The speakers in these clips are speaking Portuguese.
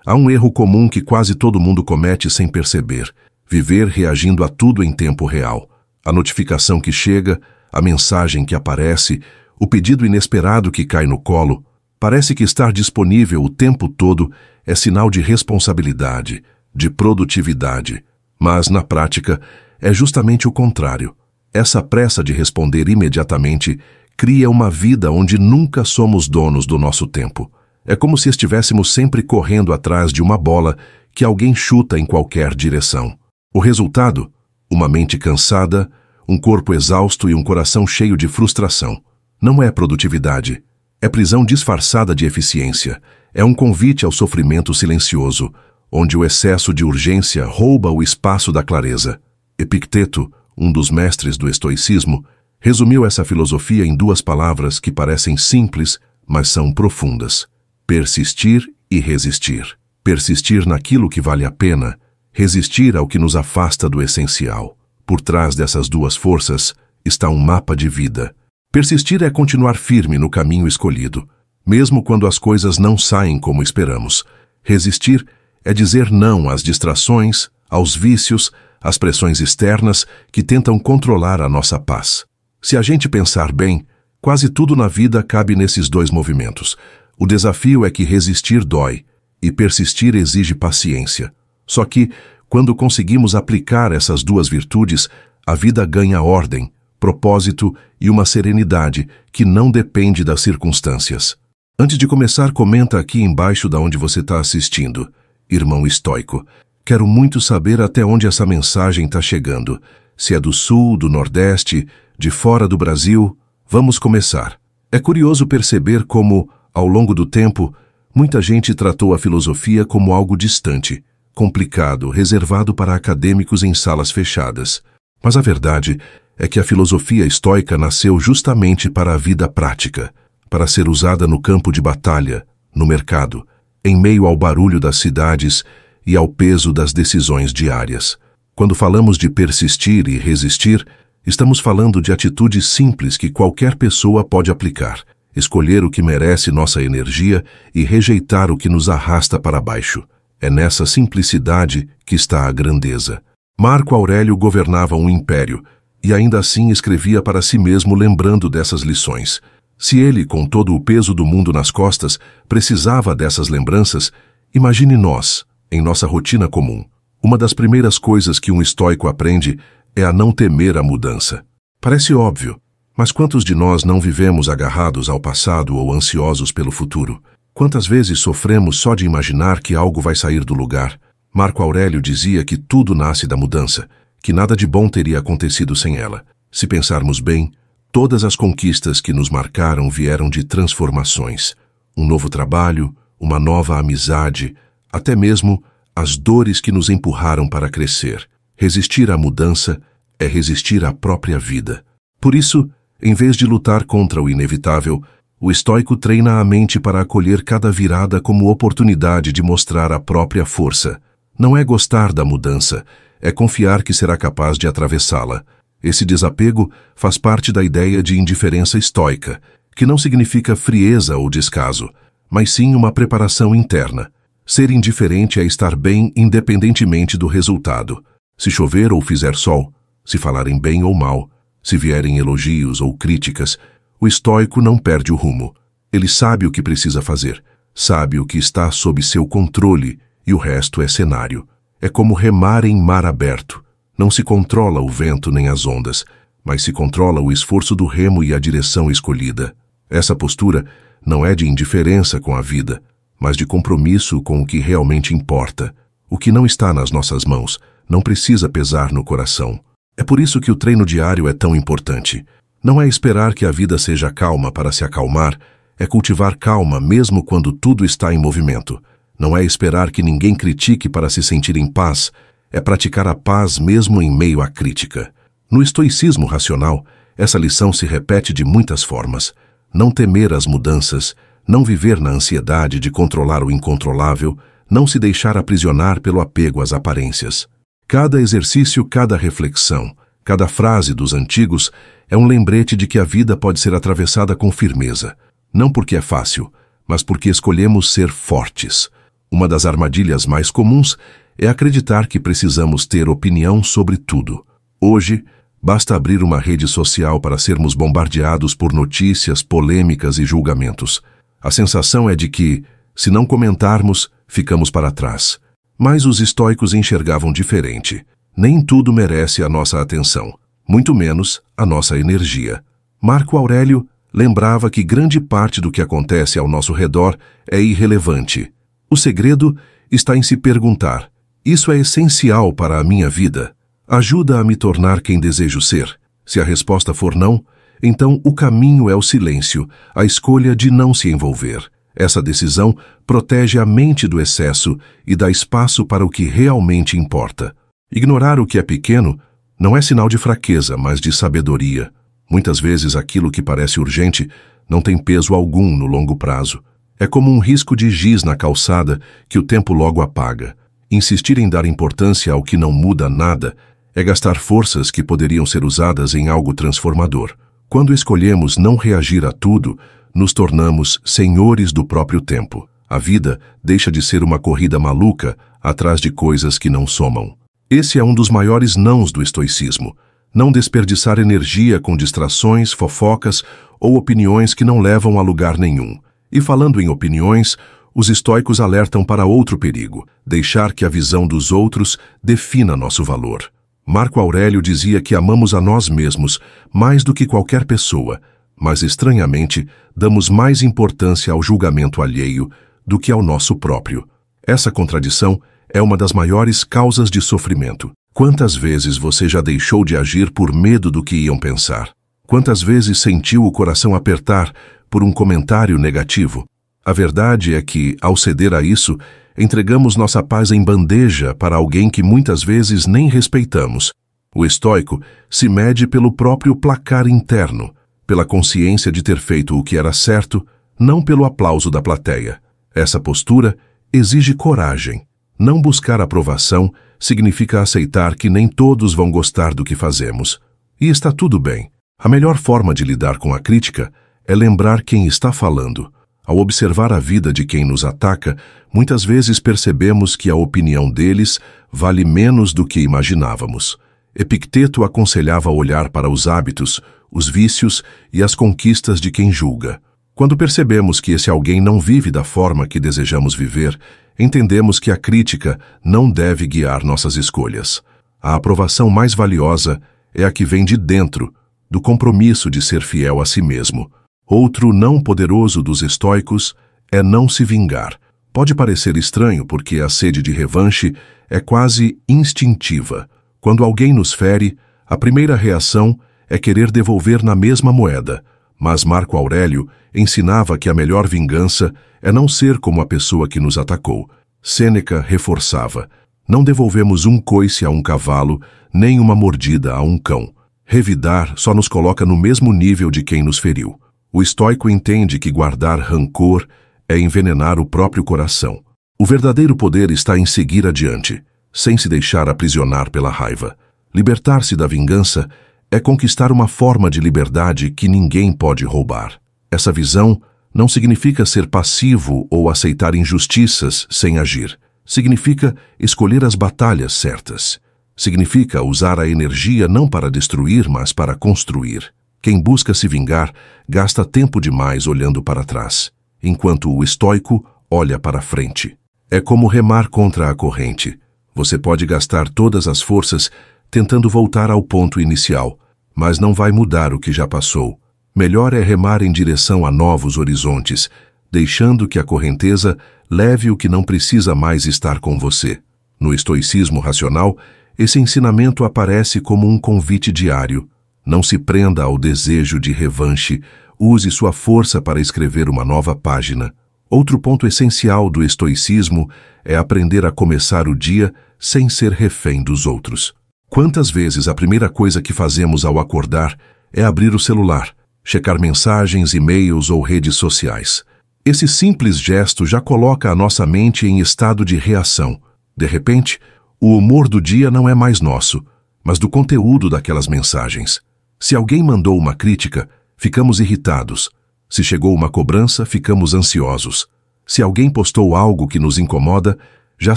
Há um erro comum que quase todo mundo comete sem perceber: viver reagindo a tudo em tempo real. A notificação que chega, a mensagem que aparece, o pedido inesperado que cai no colo. Parece que estar disponível o tempo todo é sinal de responsabilidade, de produtividade. Mas, na prática, é justamente o contrário. Essa pressa de responder imediatamente cria uma vida onde nunca somos donos do nosso tempo. É como se estivéssemos sempre correndo atrás de uma bola que alguém chuta em qualquer direção. O resultado? Uma mente cansada, um corpo exausto e um coração cheio de frustração. Não é produtividade. É prisão disfarçada de eficiência. É um convite ao sofrimento silencioso, onde o excesso de urgência rouba o espaço da clareza. Epicteto, um dos mestres do estoicismo, resumiu essa filosofia em duas palavras que parecem simples, mas são profundas: persistir e resistir. Persistir naquilo que vale a pena, resistir ao que nos afasta do essencial. Por trás dessas duas forças está um mapa de vida. Persistir é continuar firme no caminho escolhido, mesmo quando as coisas não saem como esperamos. Resistir é dizer não às distrações, aos vícios, às pressões externas que tentam controlar a nossa paz. Se a gente pensar bem, quase tudo na vida cabe nesses dois movimentos. O desafio é que resistir dói e persistir exige paciência. Só que, quando conseguimos aplicar essas duas virtudes, a vida ganha ordem, propósito e uma serenidade que não depende das circunstâncias. Antes de começar, comenta aqui embaixo da onde você está assistindo. Irmão estoico, quero muito saber até onde essa mensagem está chegando. Se é do Sul, do Nordeste, de fora do Brasil. Vamos começar. É curioso perceber como, ao longo do tempo, muita gente tratou a filosofia como algo distante, complicado, reservado para acadêmicos em salas fechadas. Mas a verdade é que a filosofia estoica nasceu justamente para a vida prática, para ser usada no campo de batalha, no mercado, em meio ao barulho das cidades e ao peso das decisões diárias. Quando falamos de persistir e resistir, estamos falando de atitudes simples que qualquer pessoa pode aplicar: escolher o que merece nossa energia e rejeitar o que nos arrasta para baixo. É nessa simplicidade que está a grandeza. Marco Aurélio governava um império e ainda assim escrevia para si mesmo lembrando dessas lições. Se ele, com todo o peso do mundo nas costas, precisava dessas lembranças, imagine nós, em nossa rotina comum. Uma das primeiras coisas que um estoico aprende é a não temer a mudança. Parece óbvio, mas quantos de nós não vivemos agarrados ao passado ou ansiosos pelo futuro? Quantas vezes sofremos só de imaginar que algo vai sair do lugar? Marco Aurélio dizia que tudo nasce da mudança, que nada de bom teria acontecido sem ela. Se pensarmos bem, todas as conquistas que nos marcaram vieram de transformações. Um novo trabalho, uma nova amizade, até mesmo as dores que nos empurraram para crescer. Resistir à mudança é resistir à própria vida. Por isso, em vez de lutar contra o inevitável, o estoico treina a mente para acolher cada virada como oportunidade de mostrar a própria força. Não é gostar da mudança, é confiar que será capaz de atravessá-la. Esse desapego faz parte da ideia de indiferença estoica, que não significa frieza ou descaso, mas sim uma preparação interna. Ser indiferente é estar bem independentemente do resultado. Se chover ou fizer sol, se falarem bem ou mal, se vierem elogios ou críticas, o estoico não perde o rumo. Ele sabe o que precisa fazer, sabe o que está sob seu controle e o resto é cenário. É como remar em mar aberto. Não se controla o vento nem as ondas, mas se controla o esforço do remo e a direção escolhida. Essa postura não é de indiferença com a vida, mas de compromisso com o que realmente importa. O que não está nas nossas mãos não precisa pesar no coração. É por isso que o treino diário é tão importante. Não é esperar que a vida seja calma para se acalmar, é cultivar calma mesmo quando tudo está em movimento. Não é esperar que ninguém critique para se sentir em paz, é praticar a paz mesmo em meio à crítica. No estoicismo racional, essa lição se repete de muitas formas. Não temer as mudanças, não viver na ansiedade de controlar o incontrolável, não se deixar aprisionar pelo apego às aparências. Cada exercício, cada reflexão, cada frase dos antigos é um lembrete de que a vida pode ser atravessada com firmeza, não porque é fácil, mas porque escolhemos ser fortes. Uma das armadilhas mais comuns é acreditar que precisamos ter opinião sobre tudo. Hoje, basta abrir uma rede social para sermos bombardeados por notícias, polêmicas e julgamentos. A sensação é de que, se não comentarmos, ficamos para trás. Mas os estoicos enxergavam diferente. Nem tudo merece a nossa atenção, muito menos a nossa energia. Marco Aurélio lembrava que grande parte do que acontece ao nosso redor é irrelevante. O segredo está em se perguntar: isso é essencial para a minha vida? Ajuda a me tornar quem desejo ser? Se a resposta for não, então o caminho é o silêncio, a escolha de não se envolver. Essa decisão protege a mente do excesso e dá espaço para o que realmente importa. Ignorar o que é pequeno não é sinal de fraqueza, mas de sabedoria. Muitas vezes aquilo que parece urgente não tem peso algum no longo prazo. É como um risco de giz na calçada que o tempo logo apaga. Insistir em dar importância ao que não muda nada é gastar forças que poderiam ser usadas em algo transformador. Quando escolhemos não reagir a tudo, nos tornamos senhores do próprio tempo. A vida deixa de ser uma corrida maluca atrás de coisas que não somam. Esse é um dos maiores nãos do estoicismo. Não desperdiçar energia com distrações, fofocas ou opiniões que não levam a lugar nenhum. E falando em opiniões, os estoicos alertam para outro perigo: deixar que a visão dos outros defina nosso valor. Marco Aurélio dizia que amamos a nós mesmos mais do que qualquer pessoa, mas estranhamente damos mais importância ao julgamento alheio do que ao nosso próprio. Essa contradição é uma das maiores causas de sofrimento. Quantas vezes você já deixou de agir por medo do que iam pensar? Quantas vezes sentiu o coração apertar por um comentário negativo? A verdade é que, ao ceder a isso, entregamos nossa paz em bandeja para alguém que muitas vezes nem respeitamos. O estoico se mede pelo próprio placar interno, pela consciência de ter feito o que era certo, não pelo aplauso da plateia. Essa postura exige coragem. Não buscar aprovação significa aceitar que nem todos vão gostar do que fazemos. E está tudo bem. A melhor forma de lidar com a crítica é lembrar quem está falando. Ao observar a vida de quem nos ataca, muitas vezes percebemos que a opinião deles vale menos do que imaginávamos. Epicteto aconselhava olhar para os hábitos, os vícios e as conquistas de quem julga. Quando percebemos que esse alguém não vive da forma que desejamos viver, entendemos que a crítica não deve guiar nossas escolhas. A aprovação mais valiosa é a que vem de dentro, do compromisso de ser fiel a si mesmo. Outro não poderoso dos estoicos é não se vingar. Pode parecer estranho porque a sede de revanche é quase instintiva. Quando alguém nos fere, a primeira reação é querer devolver na mesma moeda. Mas Marco Aurélio ensinava que a melhor vingança é não ser como a pessoa que nos atacou. Sêneca reforçava: não devolvemos um coice a um cavalo, nem uma mordida a um cão. Revidar só nos coloca no mesmo nível de quem nos feriu. O estoico entende que guardar rancor é envenenar o próprio coração. O verdadeiro poder está em seguir adiante, sem se deixar aprisionar pela raiva. Libertar-se da vingança é conquistar uma forma de liberdade que ninguém pode roubar. Essa visão não significa ser passivo ou aceitar injustiças sem agir. Significa escolher as batalhas certas. Significa usar a energia não para destruir, mas para construir. Quem busca se vingar gasta tempo demais olhando para trás, enquanto o estoico olha para frente. É como remar contra a corrente. Você pode gastar todas as forças tentando voltar ao ponto inicial, mas não vai mudar o que já passou. Melhor é remar em direção a novos horizontes, deixando que a correnteza leve o que não precisa mais estar com você. No estoicismo racional, esse ensinamento aparece como um convite diário. Não se prenda ao desejo de revanche, use sua força para escrever uma nova página. Outro ponto essencial do estoicismo é aprender a começar o dia sem ser refém dos outros. Quantas vezes a primeira coisa que fazemos ao acordar é abrir o celular, checar mensagens, e-mails ou redes sociais? Esse simples gesto já coloca a nossa mente em estado de reação. De repente, o humor do dia não é mais nosso, mas do conteúdo daquelas mensagens. Se alguém mandou uma crítica, ficamos irritados. Se chegou uma cobrança, ficamos ansiosos. Se alguém postou algo que nos incomoda, já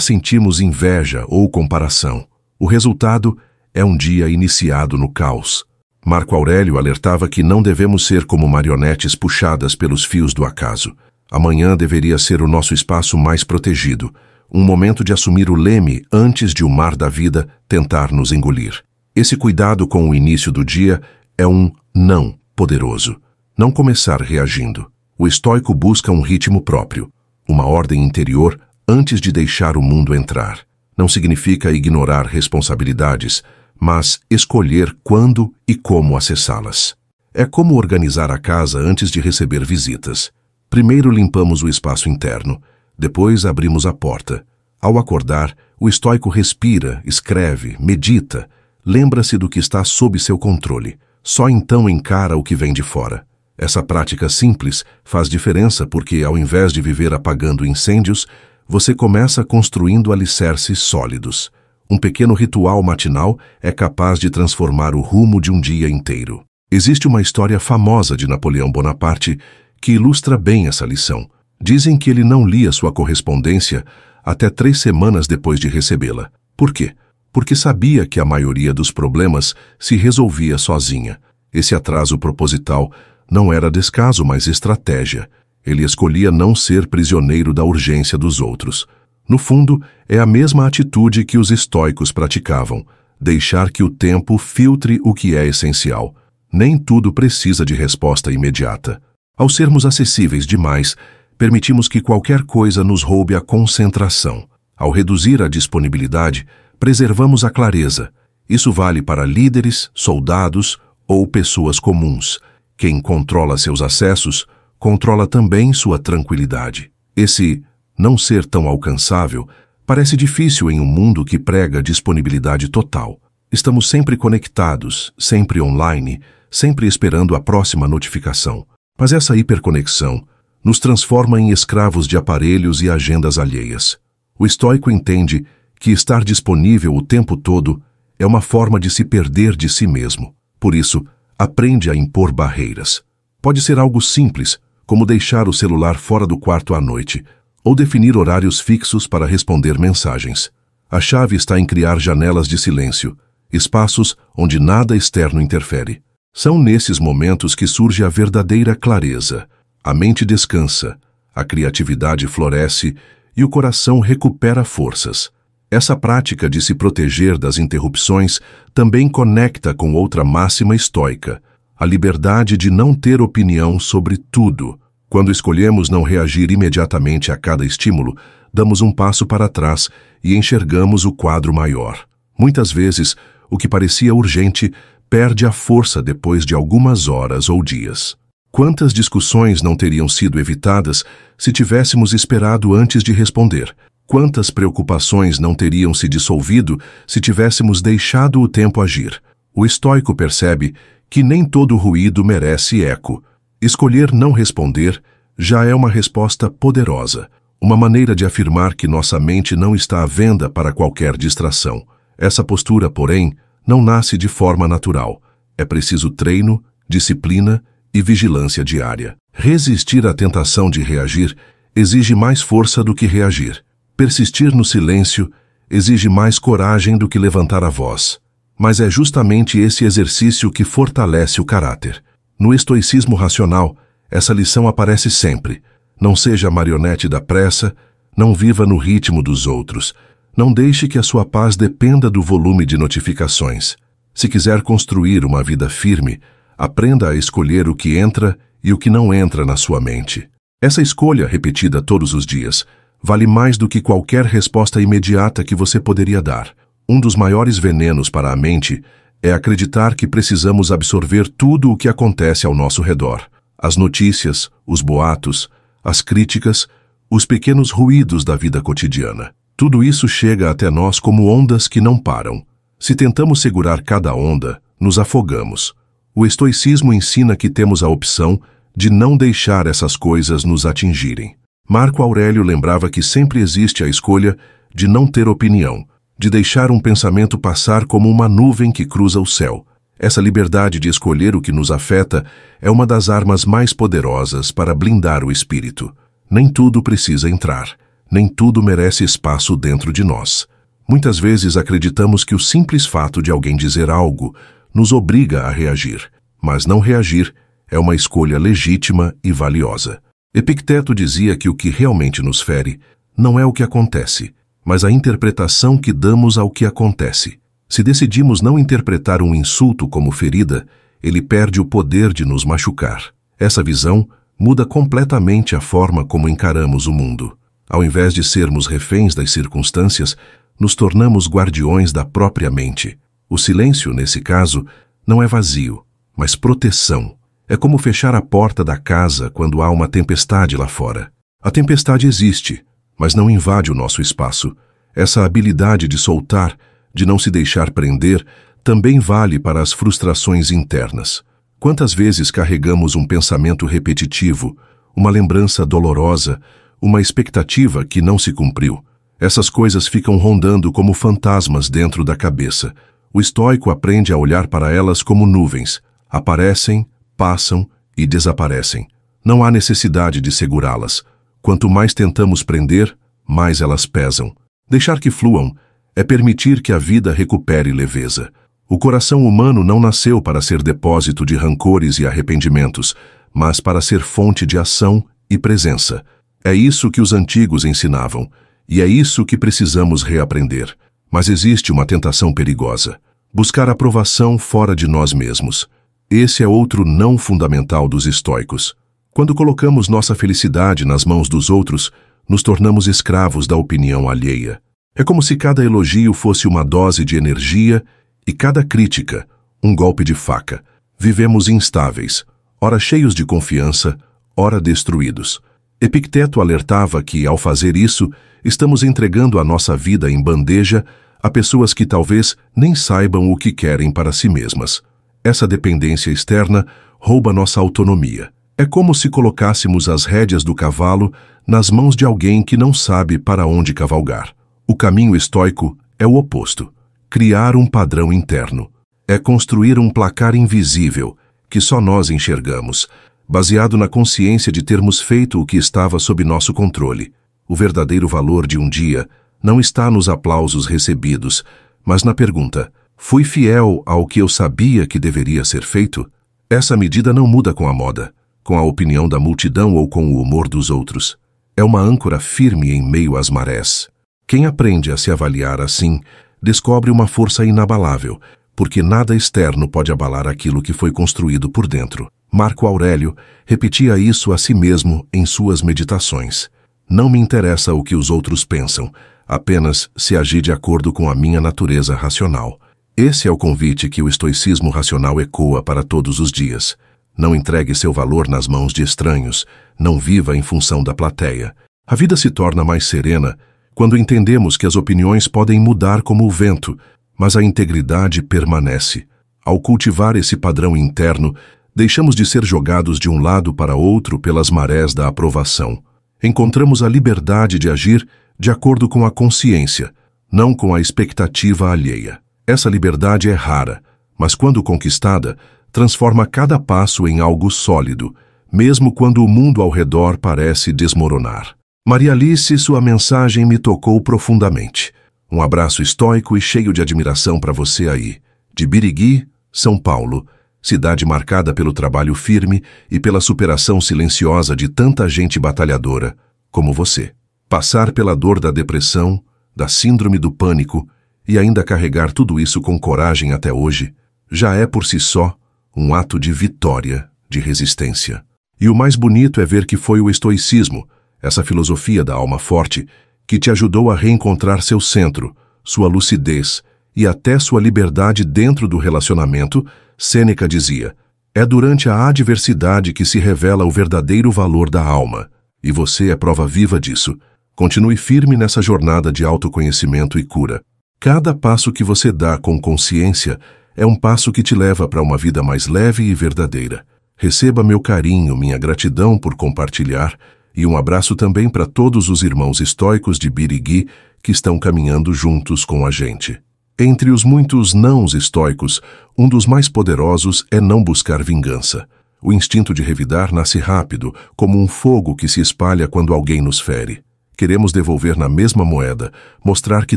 sentimos inveja ou comparação. O resultado é um dia iniciado no caos. Marco Aurélio alertava que não devemos ser como marionetes puxadas pelos fios do acaso. Amanhã deveria ser o nosso espaço mais protegido, um momento de assumir o leme antes de o mar da vida tentar nos engolir. Esse cuidado com o início do dia é um não poderoso. Não começar reagindo. O estoico busca um ritmo próprio, uma ordem interior antes de deixar o mundo entrar. Não significa ignorar responsabilidades, mas escolher quando e como acessá-las. É como organizar a casa antes de receber visitas. Primeiro limpamos o espaço interno, depois abrimos a porta. Ao acordar, o estoico respira, escreve, medita, lembra-se do que está sob seu controle. Só então encara o que vem de fora. Essa prática simples faz diferença porque, ao invés de viver apagando incêndios, você começa construindo alicerces sólidos. Um pequeno ritual matinal é capaz de transformar o rumo de um dia inteiro. Existe uma história famosa de Napoleão Bonaparte que ilustra bem essa lição. Dizem que ele não lia sua correspondência até 3 semanas depois de recebê-la. Por quê? Porque sabia que a maioria dos problemas se resolvia sozinha. Esse atraso proposital não era descaso, mas estratégia. Ele escolhia não ser prisioneiro da urgência dos outros. No fundo, é a mesma atitude que os estoicos praticavam, deixar que o tempo filtre o que é essencial. Nem tudo precisa de resposta imediata. Ao sermos acessíveis demais, permitimos que qualquer coisa nos roube a concentração. Ao reduzir a disponibilidade, preservamos a clareza. Isso vale para líderes, soldados ou pessoas comuns. Quem controla seus acessos, controla também sua tranquilidade. Esse não ser tão alcançável parece difícil em um mundo que prega disponibilidade total. Estamos sempre conectados, sempre online, sempre esperando a próxima notificação. Mas essa hiperconexão nos transforma em escravos de aparelhos e agendas alheias. O estoico entende que estar disponível o tempo todo é uma forma de se perder de si mesmo. Por isso, aprende a impor barreiras. Pode ser algo simples, como deixar o celular fora do quarto à noite, ou definir horários fixos para responder mensagens. A chave está em criar janelas de silêncio, espaços onde nada externo interfere. São nesses momentos que surge a verdadeira clareza. A mente descansa, a criatividade floresce e o coração recupera forças. Essa prática de se proteger das interrupções também conecta com outra máxima estoica, a liberdade de não ter opinião sobre tudo. Quando escolhemos não reagir imediatamente a cada estímulo, damos um passo para trás e enxergamos o quadro maior. Muitas vezes, o que parecia urgente perde a força depois de algumas horas ou dias. Quantas discussões não teriam sido evitadas se tivéssemos esperado antes de responder? Quantas preocupações não teriam se dissolvido se tivéssemos deixado o tempo agir? O estoico percebe que nem todo ruído merece eco. Escolher não responder já é uma resposta poderosa, uma maneira de afirmar que nossa mente não está à venda para qualquer distração. Essa postura, porém, não nasce de forma natural. É preciso treino, disciplina e vigilância diária. Resistir à tentação de reagir exige mais força do que reagir. Persistir no silêncio exige mais coragem do que levantar a voz. Mas é justamente esse exercício que fortalece o caráter. No estoicismo racional, essa lição aparece sempre. Não seja marionete da pressa, não viva no ritmo dos outros. Não deixe que a sua paz dependa do volume de notificações. Se quiser construir uma vida firme, aprenda a escolher o que entra e o que não entra na sua mente. Essa escolha, repetida todos os dias, vale mais do que qualquer resposta imediata que você poderia dar. Um dos maiores venenos para a mente é acreditar que precisamos absorver tudo o que acontece ao nosso redor. As notícias, os boatos, as críticas, os pequenos ruídos da vida cotidiana. Tudo isso chega até nós como ondas que não param. Se tentamos segurar cada onda, nos afogamos. O estoicismo ensina que temos a opção de não deixar essas coisas nos atingirem. Marco Aurélio lembrava que sempre existe a escolha de não ter opinião, de deixar um pensamento passar como uma nuvem que cruza o céu. Essa liberdade de escolher o que nos afeta é uma das armas mais poderosas para blindar o espírito. Nem tudo precisa entrar, nem tudo merece espaço dentro de nós. Muitas vezes acreditamos que o simples fato de alguém dizer algo nos obriga a reagir, mas não reagir é uma escolha legítima e valiosa. Epicteto dizia que o que realmente nos fere não é o que acontece, mas a interpretação que damos ao que acontece. Se decidimos não interpretar um insulto como ferida, ele perde o poder de nos machucar. Essa visão muda completamente a forma como encaramos o mundo. Ao invés de sermos reféns das circunstâncias, nos tornamos guardiões da própria mente. O silêncio, nesse caso, não é vazio, mas proteção. É como fechar a porta da casa quando há uma tempestade lá fora. A tempestade existe, mas não invade o nosso espaço. Essa habilidade de soltar, de não se deixar prender, também vale para as frustrações internas. Quantas vezes carregamos um pensamento repetitivo, uma lembrança dolorosa, uma expectativa que não se cumpriu? Essas coisas ficam rondando como fantasmas dentro da cabeça. O estoico aprende a olhar para elas como nuvens. Aparecem, passam e desaparecem. Não há necessidade de segurá-las. Quanto mais tentamos prender, mais elas pesam. Deixar que fluam é permitir que a vida recupere leveza. O coração humano não nasceu para ser depósito de rancores e arrependimentos, mas para ser fonte de ação e presença. É isso que os antigos ensinavam, e é isso que precisamos reaprender. Mas existe uma tentação perigosa: buscar aprovação fora de nós mesmos. Esse é outro não fundamental dos estoicos. Quando colocamos nossa felicidade nas mãos dos outros, nos tornamos escravos da opinião alheia. É como se cada elogio fosse uma dose de energia e cada crítica um golpe de faca. Vivemos instáveis, ora cheios de confiança, ora destruídos. Epicteto alertava que, ao fazer isso, estamos entregando a nossa vida em bandeja a pessoas que talvez nem saibam o que querem para si mesmas. Essa dependência externa rouba nossa autonomia. É como se colocássemos as rédeas do cavalo nas mãos de alguém que não sabe para onde cavalgar. O caminho estoico é o oposto: criar um padrão interno. É construir um placar invisível que só nós enxergamos, baseado na consciência de termos feito o que estava sob nosso controle. O verdadeiro valor de um dia não está nos aplausos recebidos, mas na pergunta: fui fiel ao que eu sabia que deveria ser feito? Essa medida não muda com a moda, com a opinião da multidão ou com o humor dos outros. É uma âncora firme em meio às marés. Quem aprende a se avaliar assim, descobre uma força inabalável, porque nada externo pode abalar aquilo que foi construído por dentro. Marco Aurélio repetia isso a si mesmo em suas meditações. Não me interessa o que os outros pensam, apenas se agir de acordo com a minha natureza racional. Esse é o convite que o estoicismo racional ecoa para todos os dias. Não entregue seu valor nas mãos de estranhos, não viva em função da plateia. A vida se torna mais serena quando entendemos que as opiniões podem mudar como o vento, mas a integridade permanece. Ao cultivar esse padrão interno, deixamos de ser jogados de um lado para outro pelas marés da aprovação. Encontramos a liberdade de agir de acordo com a consciência, não com a expectativa alheia. Essa liberdade é rara, mas quando conquistada, transforma cada passo em algo sólido, mesmo quando o mundo ao redor parece desmoronar. Maria Alice, sua mensagem me tocou profundamente. Um abraço estoico e cheio de admiração para você aí, de Birigui, São Paulo, cidade marcada pelo trabalho firme e pela superação silenciosa de tanta gente batalhadora como você. Passar pela dor da depressão, da síndrome do pânico e ainda carregar tudo isso com coragem até hoje, já é por si só um ato de vitória, de resistência. E o mais bonito é ver que foi o estoicismo, essa filosofia da alma forte, que te ajudou a reencontrar seu centro, sua lucidez e até sua liberdade dentro do relacionamento. Sêneca dizia: é durante a adversidade que se revela o verdadeiro valor da alma. E você é prova viva disso. Continue firme nessa jornada de autoconhecimento e cura. Cada passo que você dá com consciência é um passo que te leva para uma vida mais leve e verdadeira. Receba meu carinho, minha gratidão por compartilhar, e um abraço também para todos os irmãos estoicos de Birigui que estão caminhando juntos com a gente. Entre os muitos nãos estoicos, um dos mais poderosos é não buscar vingança. O instinto de revidar nasce rápido, como um fogo que se espalha quando alguém nos fere. Queremos devolver na mesma moeda, mostrar que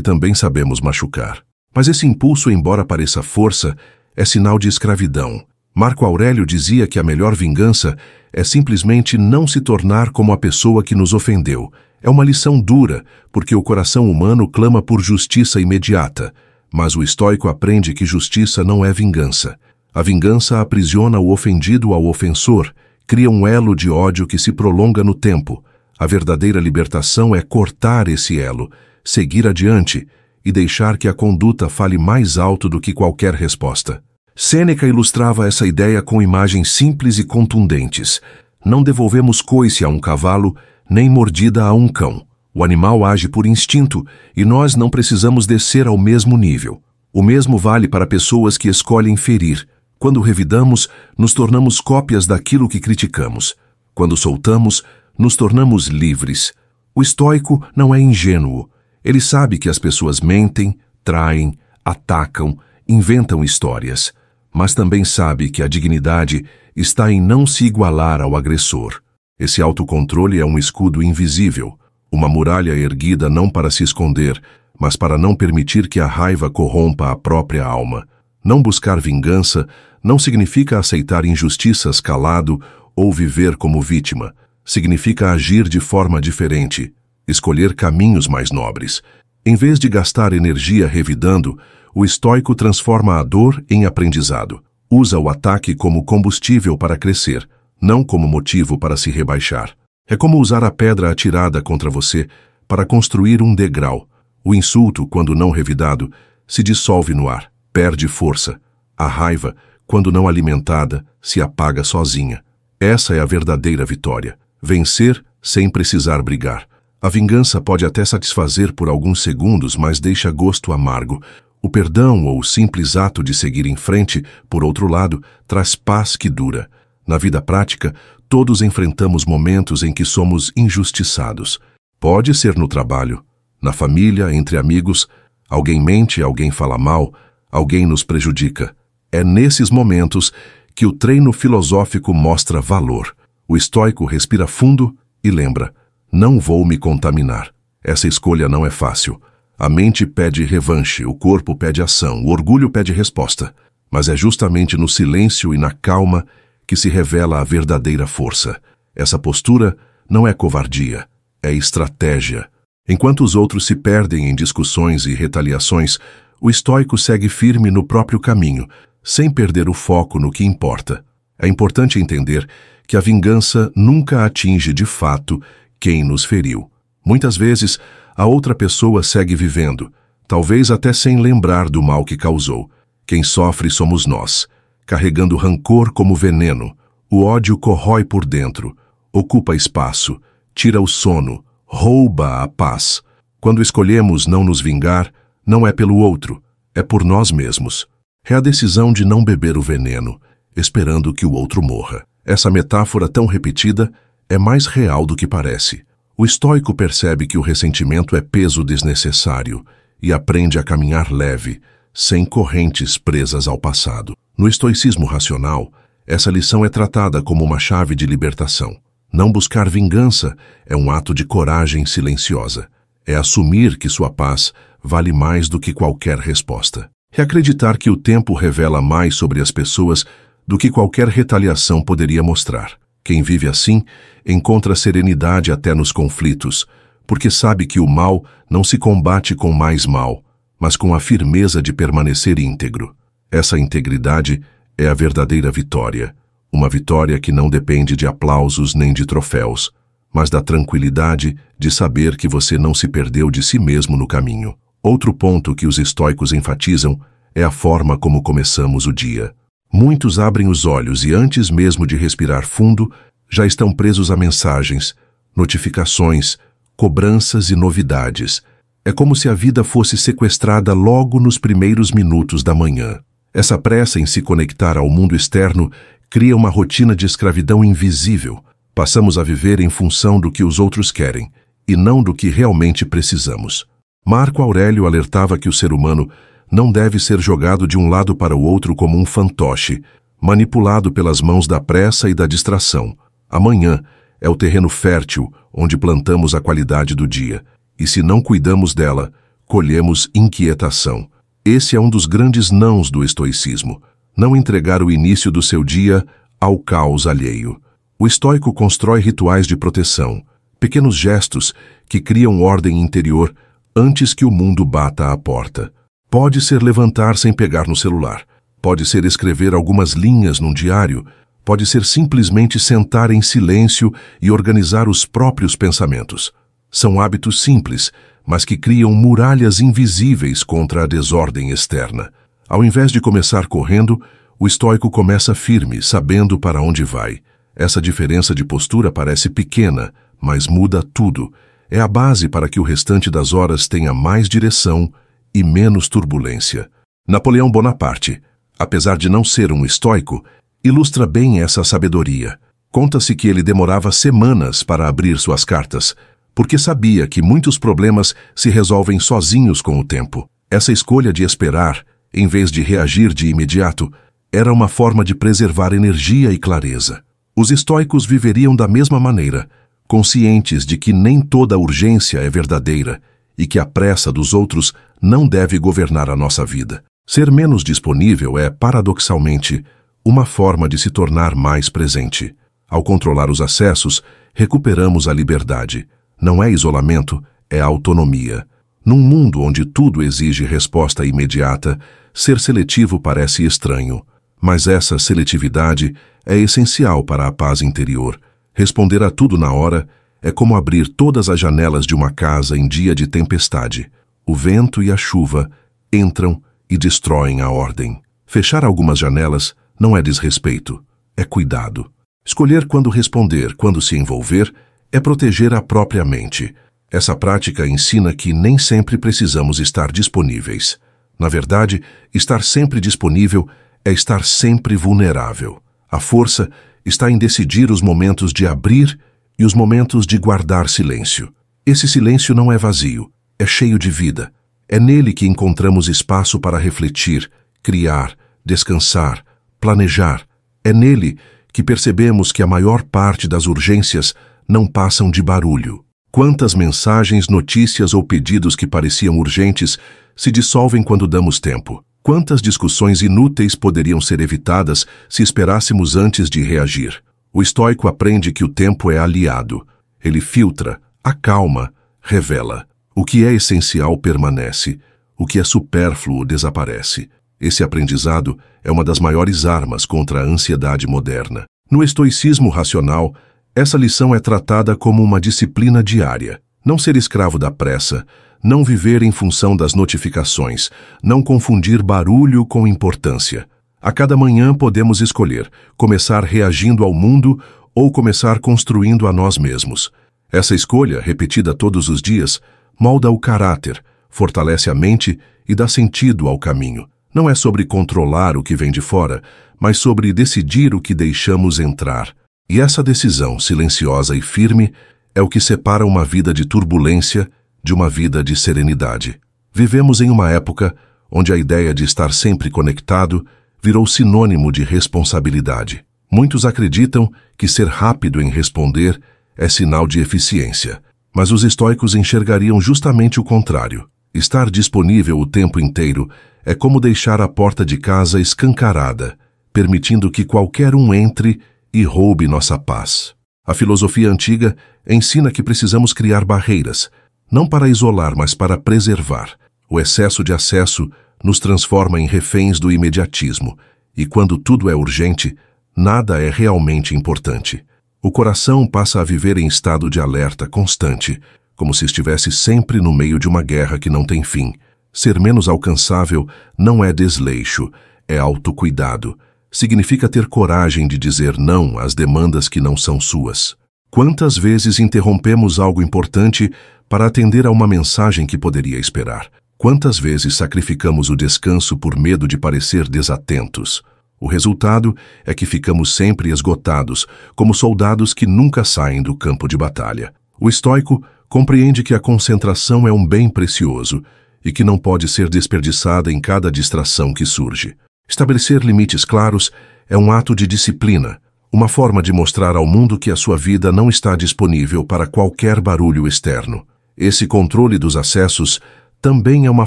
também sabemos machucar. Mas esse impulso, embora pareça força, é sinal de escravidão. Marco Aurélio dizia que a melhor vingança é simplesmente não se tornar como a pessoa que nos ofendeu. É uma lição dura, porque o coração humano clama por justiça imediata, mas o estoico aprende que justiça não é vingança. A vingança aprisiona o ofendido ao ofensor, cria um elo de ódio que se prolonga no tempo. A verdadeira libertação é cortar esse elo, seguir adiante e deixar que a conduta fale mais alto do que qualquer resposta. Sêneca ilustrava essa ideia com imagens simples e contundentes. Não devolvemos coice a um cavalo, nem mordida a um cão. O animal age por instinto e nós não precisamos descer ao mesmo nível. O mesmo vale para pessoas que escolhem ferir. Quando revidamos, nos tornamos cópias daquilo que criticamos. Quando soltamos, nos tornamos livres. O estoico não é ingênuo. Ele sabe que as pessoas mentem, traem, atacam, inventam histórias. Mas também sabe que a dignidade está em não se igualar ao agressor. Esse autocontrole é um escudo invisível, uma muralha erguida não para se esconder, mas para não permitir que a raiva corrompa a própria alma. Não buscar vingança não significa aceitar injustiças calado ou viver como vítima. Significa agir de forma diferente, escolher caminhos mais nobres. Em vez de gastar energia revidando, o estoico transforma a dor em aprendizado. Usa o ataque como combustível para crescer, não como motivo para se rebaixar. É como usar a pedra atirada contra você para construir um degrau. O insulto, quando não revidado, se dissolve no ar, perde força. A raiva, quando não alimentada, se apaga sozinha. Essa é a verdadeira vitória. Vencer sem precisar brigar. A vingança pode até satisfazer por alguns segundos, mas deixa gosto amargo. O perdão ou o simples ato de seguir em frente, por outro lado, traz paz que dura. Na vida prática, todos enfrentamos momentos em que somos injustiçados. Pode ser no trabalho, na família, entre amigos. Alguém mente, alguém fala mal, alguém nos prejudica. É nesses momentos que o treino filosófico mostra valor. O estoico respira fundo e lembra: não vou me contaminar. Essa escolha não é fácil. A mente pede revanche, o corpo pede ação, o orgulho pede resposta. Mas é justamente no silêncio e na calma que se revela a verdadeira força. Essa postura não é covardia, é estratégia. Enquanto os outros se perdem em discussões e retaliações, o estoico segue firme no próprio caminho, sem perder o foco no que importa. É importante entender que a vingança nunca atinge de fato quem nos feriu. Muitas vezes, a outra pessoa segue vivendo, talvez até sem lembrar do mal que causou. Quem sofre somos nós, carregando rancor como veneno. O ódio corrói por dentro, ocupa espaço, tira o sono, rouba a paz. Quando escolhemos não nos vingar, não é pelo outro, é por nós mesmos. É a decisão de não beber o veneno, esperando que o outro morra. Essa metáfora tão repetida é mais real do que parece. O estoico percebe que o ressentimento é peso desnecessário e aprende a caminhar leve, sem correntes presas ao passado. No estoicismo racional, essa lição é tratada como uma chave de libertação. Não buscar vingança é um ato de coragem silenciosa. É assumir que sua paz vale mais do que qualquer resposta. É acreditar que o tempo revela mais sobre as pessoas do que qualquer retaliação poderia mostrar. Quem vive assim encontra serenidade até nos conflitos, porque sabe que o mal não se combate com mais mal, mas com a firmeza de permanecer íntegro. Essa integridade é a verdadeira vitória, uma vitória que não depende de aplausos nem de troféus, mas da tranquilidade de saber que você não se perdeu de si mesmo no caminho. Outro ponto que os estoicos enfatizam é a forma como começamos o dia. Muitos abrem os olhos e antes mesmo de respirar fundo, já estão presos a mensagens, notificações, cobranças e novidades. É como se a vida fosse sequestrada logo nos primeiros minutos da manhã. Essa pressa em se conectar ao mundo externo cria uma rotina de escravidão invisível. Passamos a viver em função do que os outros querem, e não do que realmente precisamos. Marco Aurélio alertava que o ser humano não deve ser jogado de um lado para o outro como um fantoche, manipulado pelas mãos da pressa e da distração. Amanhã é o terreno fértil onde plantamos a qualidade do dia, e se não cuidamos dela, colhemos inquietação. Esse é um dos grandes nãos do estoicismo: não entregar o início do seu dia ao caos alheio. O estoico constrói rituais de proteção, pequenos gestos que criam ordem interior antes que o mundo bata à porta. Pode ser levantar sem pegar no celular, pode ser escrever algumas linhas num diário, pode ser simplesmente sentar em silêncio e organizar os próprios pensamentos. São hábitos simples, mas que criam muralhas invisíveis contra a desordem externa. Ao invés de começar correndo, o estoico começa firme, sabendo para onde vai. Essa diferença de postura parece pequena, mas muda tudo. É a base para que o restante das horas tenha mais direção e menos turbulência. Napoleão Bonaparte, apesar de não ser um estoico, ilustra bem essa sabedoria. Conta-se que ele demorava semanas para abrir suas cartas, porque sabia que muitos problemas se resolvem sozinhos com o tempo. Essa escolha de esperar, em vez de reagir de imediato, era uma forma de preservar energia e clareza. Os estoicos viveriam da mesma maneira, conscientes de que nem toda urgência é verdadeira e que a pressa dos outros não deve governar a nossa vida. Ser menos disponível é, paradoxalmente, uma forma de se tornar mais presente. Ao controlar os acessos, recuperamos a liberdade. Não é isolamento, é autonomia. Num mundo onde tudo exige resposta imediata, ser seletivo parece estranho. Mas essa seletividade é essencial para a paz interior. Responder a tudo na hora é como abrir todas as janelas de uma casa em dia de tempestade. O vento e a chuva entram e destroem a ordem. Fechar algumas janelas não é desrespeito, é cuidado. Escolher quando responder, quando se envolver, é proteger a própria mente. Essa prática ensina que nem sempre precisamos estar disponíveis. Na verdade, estar sempre disponível é estar sempre vulnerável. A força está em decidir os momentos de abrir e os momentos de guardar silêncio. Esse silêncio não é vazio, é cheio de vida. É nele que encontramos espaço para refletir, criar, descansar, planejar. É nele que percebemos que a maior parte das urgências não passam de barulho. Quantas mensagens, notícias ou pedidos que pareciam urgentes se dissolvem quando damos tempo? Quantas discussões inúteis poderiam ser evitadas se esperássemos antes de reagir? O estoico aprende que o tempo é aliado. Ele filtra, acalma, revela. O que é essencial permanece. O que é supérfluo desaparece. Esse aprendizado é uma das maiores armas contra a ansiedade moderna. No estoicismo racional, essa lição é tratada como uma disciplina diária. Não ser escravo da pressa, não viver em função das notificações, não confundir barulho com importância. A cada manhã podemos escolher começar reagindo ao mundo ou começar construindo a nós mesmos. Essa escolha, repetida todos os dias, molda o caráter, fortalece a mente e dá sentido ao caminho. Não é sobre controlar o que vem de fora, mas sobre decidir o que deixamos entrar. E essa decisão silenciosa e firme é o que separa uma vida de turbulência de uma vida de serenidade. Vivemos em uma época onde a ideia de estar sempre conectado virou sinônimo de responsabilidade. Muitos acreditam que ser rápido em responder é sinal de eficiência, mas os estoicos enxergariam justamente o contrário. Estar disponível o tempo inteiro é como deixar a porta de casa escancarada, permitindo que qualquer um entre e roube nossa paz. A filosofia antiga ensina que precisamos criar barreiras, não para isolar, mas para preservar. O excesso de acesso nos transforma em reféns do imediatismo, e quando tudo é urgente, nada é realmente importante. O coração passa a viver em estado de alerta constante, como se estivesse sempre no meio de uma guerra que não tem fim. Ser menos alcançável não é desleixo, é autocuidado. Significa ter coragem de dizer não às demandas que não são suas. Quantas vezes interrompemos algo importante para atender a uma mensagem que poderia esperar? Quantas vezes sacrificamos o descanso por medo de parecer desatentos? O resultado é que ficamos sempre esgotados, como soldados que nunca saem do campo de batalha. O estoico compreende que a concentração é um bem precioso e que não pode ser desperdiçada em cada distração que surge. Estabelecer limites claros é um ato de disciplina, uma forma de mostrar ao mundo que a sua vida não está disponível para qualquer barulho externo. Esse controle dos acessos também é uma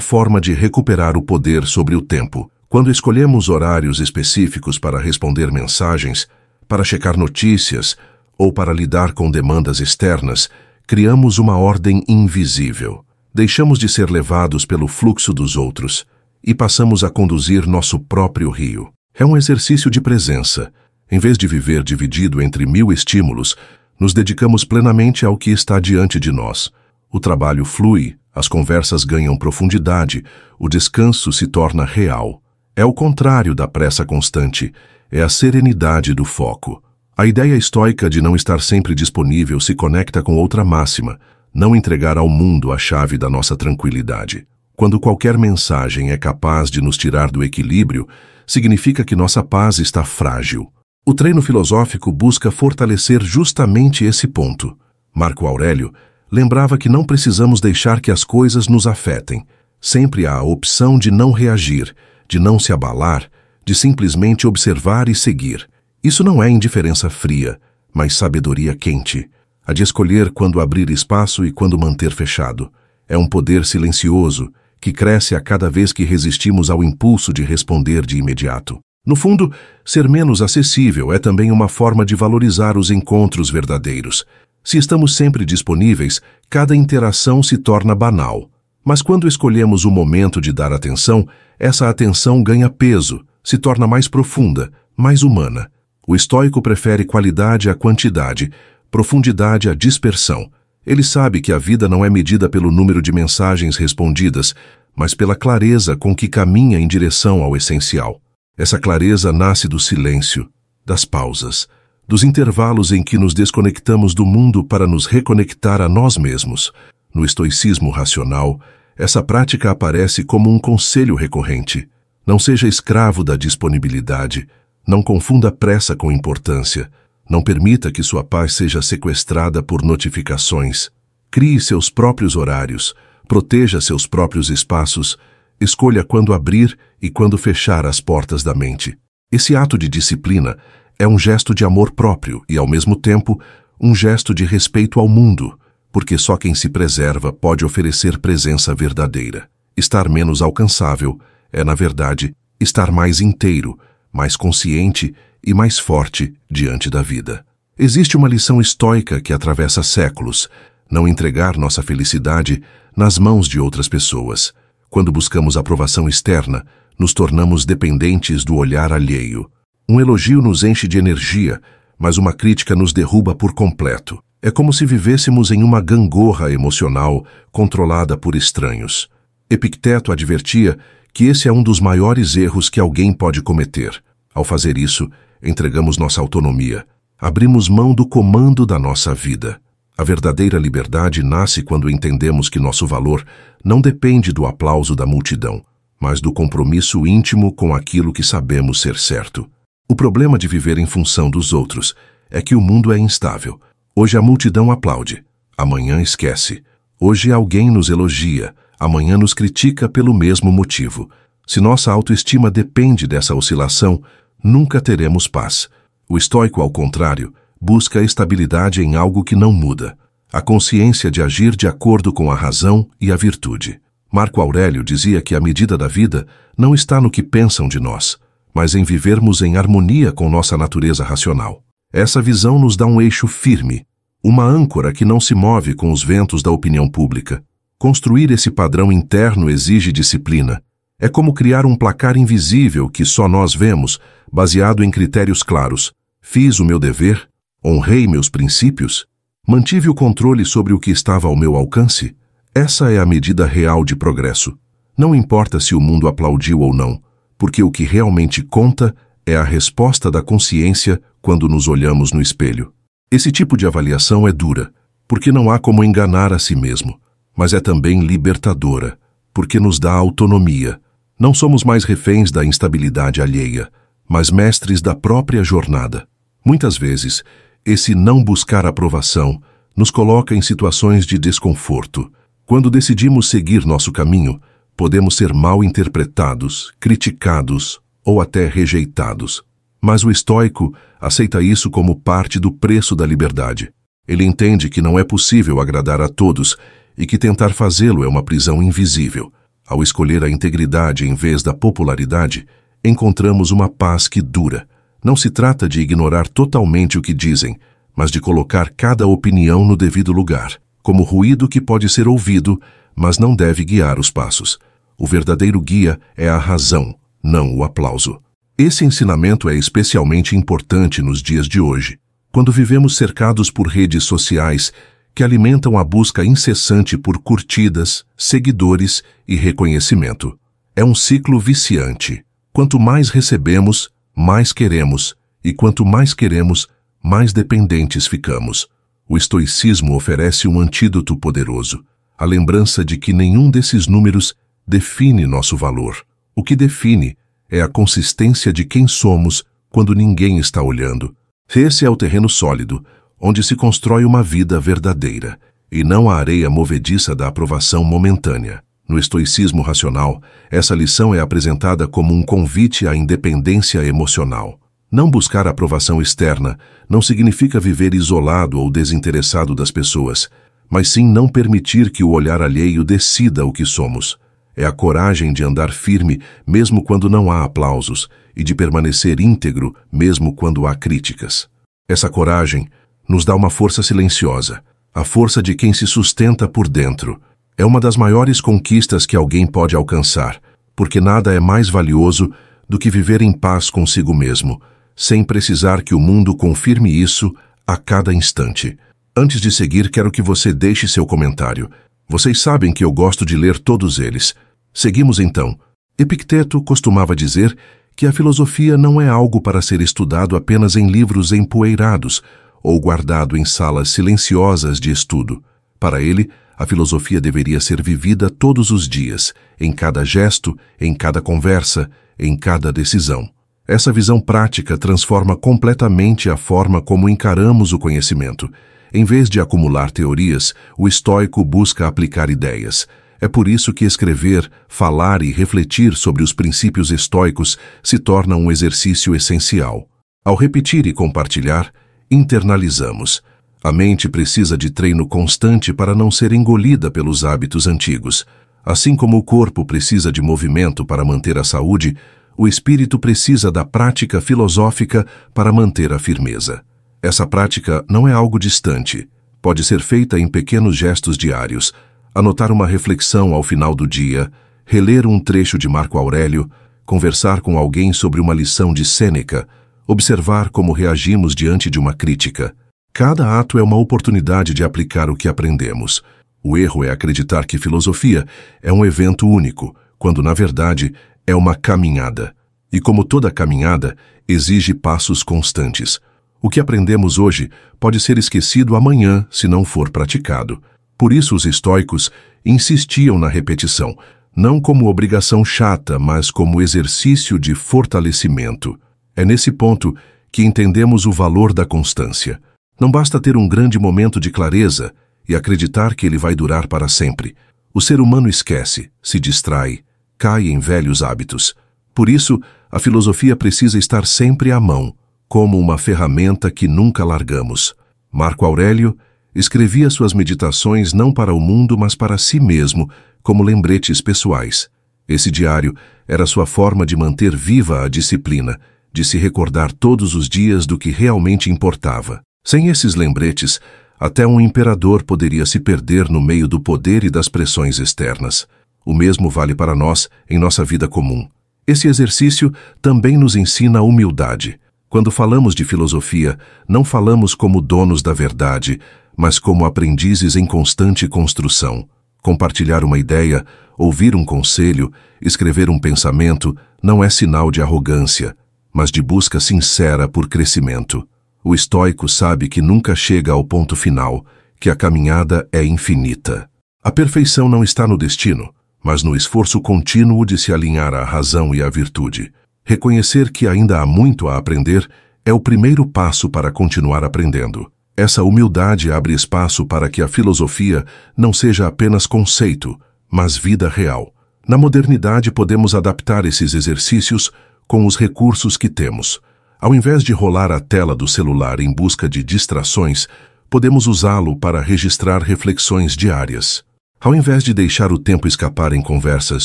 forma de recuperar o poder sobre o tempo. Quando escolhemos horários específicos para responder mensagens, para checar notícias ou para lidar com demandas externas, criamos uma ordem invisível. Deixamos de ser levados pelo fluxo dos outros e passamos a conduzir nosso próprio rio. É um exercício de presença. Em vez de viver dividido entre 1000 estímulos, nos dedicamos plenamente ao que está diante de nós. O trabalho flui, as conversas ganham profundidade, o descanso se torna real. É o contrário da pressa constante, é a serenidade do foco. A ideia estoica de não estar sempre disponível se conecta com outra máxima: não entregar ao mundo a chave da nossa tranquilidade. Quando qualquer mensagem é capaz de nos tirar do equilíbrio, significa que nossa paz está frágil. O treino filosófico busca fortalecer justamente esse ponto. Marco Aurélio lembrava que não precisamos deixar que as coisas nos afetem. Sempre há a opção de não reagir, de não se abalar, de simplesmente observar e seguir. Isso não é indiferença fria, mas sabedoria quente. A de escolher quando abrir espaço e quando manter fechado. É um poder silencioso, que cresce a cada vez que resistimos ao impulso de responder de imediato. No fundo, ser menos acessível é também uma forma de valorizar os encontros verdadeiros. Se estamos sempre disponíveis, cada interação se torna banal. Mas quando escolhemos o momento de dar atenção, essa atenção ganha peso, se torna mais profunda, mais humana. O estoico prefere qualidade à quantidade, profundidade à dispersão. Ele sabe que a vida não é medida pelo número de mensagens respondidas, mas pela clareza com que caminha em direção ao essencial. Essa clareza nasce do silêncio, das pausas, dos intervalos em que nos desconectamos do mundo para nos reconectar a nós mesmos. No estoicismo racional, essa prática aparece como um conselho recorrente. Não seja escravo da disponibilidade, não confunda pressa com importância, não permita que sua paz seja sequestrada por notificações. Crie seus próprios horários, proteja seus próprios espaços, escolha quando abrir e quando fechar as portas da mente. Esse ato de disciplina é um gesto de amor próprio e, ao mesmo tempo, um gesto de respeito ao mundo, porque só quem se preserva pode oferecer presença verdadeira. Estar menos alcançável é, na verdade, estar mais inteiro, mais consciente e mais forte diante da vida. Existe uma lição estoica que atravessa séculos: não entregar nossa felicidade nas mãos de outras pessoas. Quando buscamos aprovação externa, nos tornamos dependentes do olhar alheio. Um elogio nos enche de energia, mas uma crítica nos derruba por completo. É como se vivêssemos em uma gangorra emocional controlada por estranhos. Epicteto advertia que esse é um dos maiores erros que alguém pode cometer. Ao fazer isso, entregamos nossa autonomia, abrimos mão do comando da nossa vida. A verdadeira liberdade nasce quando entendemos que nosso valor não depende do aplauso da multidão, mas do compromisso íntimo com aquilo que sabemos ser certo. O problema de viver em função dos outros é que o mundo é instável. Hoje a multidão aplaude, amanhã esquece. Hoje alguém nos elogia, amanhã nos critica pelo mesmo motivo. Se nossa autoestima depende dessa oscilação, nunca teremos paz. O estoico, ao contrário, busca a estabilidade em algo que não muda, a consciência de agir de acordo com a razão e a virtude. Marco Aurélio dizia que a medida da vida não está no que pensam de nós, mas em vivermos em harmonia com nossa natureza racional. Essa visão nos dá um eixo firme, uma âncora que não se move com os ventos da opinião pública. Construir esse padrão interno exige disciplina. É como criar um placar invisível que só nós vemos, baseado em critérios claros. Fiz o meu dever? Honrei meus princípios? Mantive o controle sobre o que estava ao meu alcance? Essa é a medida real de progresso. Não importa se o mundo aplaudiu ou não, porque o que realmente conta é a resposta da consciência quando nos olhamos no espelho. Esse tipo de avaliação é dura, porque não há como enganar a si mesmo, mas é também libertadora, porque nos dá autonomia. Não somos mais reféns da instabilidade alheia, mas mestres da própria jornada. Muitas vezes, esse não buscar aprovação nos coloca em situações de desconforto. Quando decidimos seguir nosso caminho, podemos ser mal interpretados, criticados ou até rejeitados. Mas o estoico aceita isso como parte do preço da liberdade. Ele entende que não é possível agradar a todos e que tentar fazê-lo é uma prisão invisível. Ao escolher a integridade em vez da popularidade, encontramos uma paz que dura. Não se trata de ignorar totalmente o que dizem, mas de colocar cada opinião no devido lugar, como ruído que pode ser ouvido, mas não deve guiar os passos. O verdadeiro guia é a razão, não o aplauso. Esse ensinamento é especialmente importante nos dias de hoje, quando vivemos cercados por redes sociais que alimentam a busca incessante por curtidas, seguidores e reconhecimento. É um ciclo viciante. Quanto mais recebemos, mais queremos, e quanto mais queremos, mais dependentes ficamos. O estoicismo oferece um antídoto poderoso, a lembrança de que nenhum desses números define nosso valor. O que define é a consistência de quem somos quando ninguém está olhando. Esse é o terreno sólido, onde se constrói uma vida verdadeira, e não a areia movediça da aprovação momentânea. No estoicismo racional, essa lição é apresentada como um convite à independência emocional. Não buscar aprovação externa não significa viver isolado ou desinteressado das pessoas, mas sim não permitir que o olhar alheio decida o que somos. É a coragem de andar firme mesmo quando não há aplausos e de permanecer íntegro mesmo quando há críticas. Essa coragem nos dá uma força silenciosa, a força de quem se sustenta por dentro. É uma das maiores conquistas que alguém pode alcançar, porque nada é mais valioso do que viver em paz consigo mesmo, sem precisar que o mundo confirme isso a cada instante. Antes de seguir, quero que você deixe seu comentário. Vocês sabem que eu gosto de ler todos eles. Seguimos então. Epicteto costumava dizer que a filosofia não é algo para ser estudado apenas em livros empoeirados ou guardado em salas silenciosas de estudo. Para ele, a filosofia deveria ser vivida todos os dias, em cada gesto, em cada conversa, em cada decisão. Essa visão prática transforma completamente a forma como encaramos o conhecimento. Em vez de acumular teorias, o estoico busca aplicar ideias. É por isso que escrever, falar e refletir sobre os princípios estoicos se torna um exercício essencial. Ao repetir e compartilhar, internalizamos. A mente precisa de treino constante para não ser engolida pelos hábitos antigos. Assim como o corpo precisa de movimento para manter a saúde, o espírito precisa da prática filosófica para manter a firmeza. Essa prática não é algo distante. Pode ser feita em pequenos gestos diários. Anotar uma reflexão ao final do dia, reler um trecho de Marco Aurélio, conversar com alguém sobre uma lição de Sêneca, observar como reagimos diante de uma crítica. Cada ato é uma oportunidade de aplicar o que aprendemos. O erro é acreditar que filosofia é um evento único, quando na verdade é uma caminhada. E como toda caminhada, exige passos constantes. O que aprendemos hoje pode ser esquecido amanhã se não for praticado. Por isso os estoicos insistiam na repetição, não como obrigação chata, mas como exercício de fortalecimento. É nesse ponto que entendemos o valor da constância. Não basta ter um grande momento de clareza e acreditar que ele vai durar para sempre. O ser humano esquece, se distrai, cai em velhos hábitos. Por isso, a filosofia precisa estar sempre à mão, como uma ferramenta que nunca largamos. Marco Aurélio escrevia suas meditações não para o mundo, mas para si mesmo, como lembretes pessoais. Esse diário era sua forma de manter viva a disciplina, de se recordar todos os dias do que realmente importava. Sem esses lembretes, até um imperador poderia se perder no meio do poder e das pressões externas. O mesmo vale para nós em nossa vida comum. Esse exercício também nos ensina a humildade. Quando falamos de filosofia, não falamos como donos da verdade, mas como aprendizes em constante construção. Compartilhar uma ideia, ouvir um conselho, escrever um pensamento, não é sinal de arrogância, mas de busca sincera por crescimento. O estoico sabe que nunca chega ao ponto final, que a caminhada é infinita. A perfeição não está no destino, mas no esforço contínuo de se alinhar à razão e à virtude. Reconhecer que ainda há muito a aprender é o primeiro passo para continuar aprendendo. Essa humildade abre espaço para que a filosofia não seja apenas conceito, mas vida real. Na modernidade podemos adaptar esses exercícios com os recursos que temos. Ao invés de rolar a tela do celular em busca de distrações, podemos usá-lo para registrar reflexões diárias. Ao invés de deixar o tempo escapar em conversas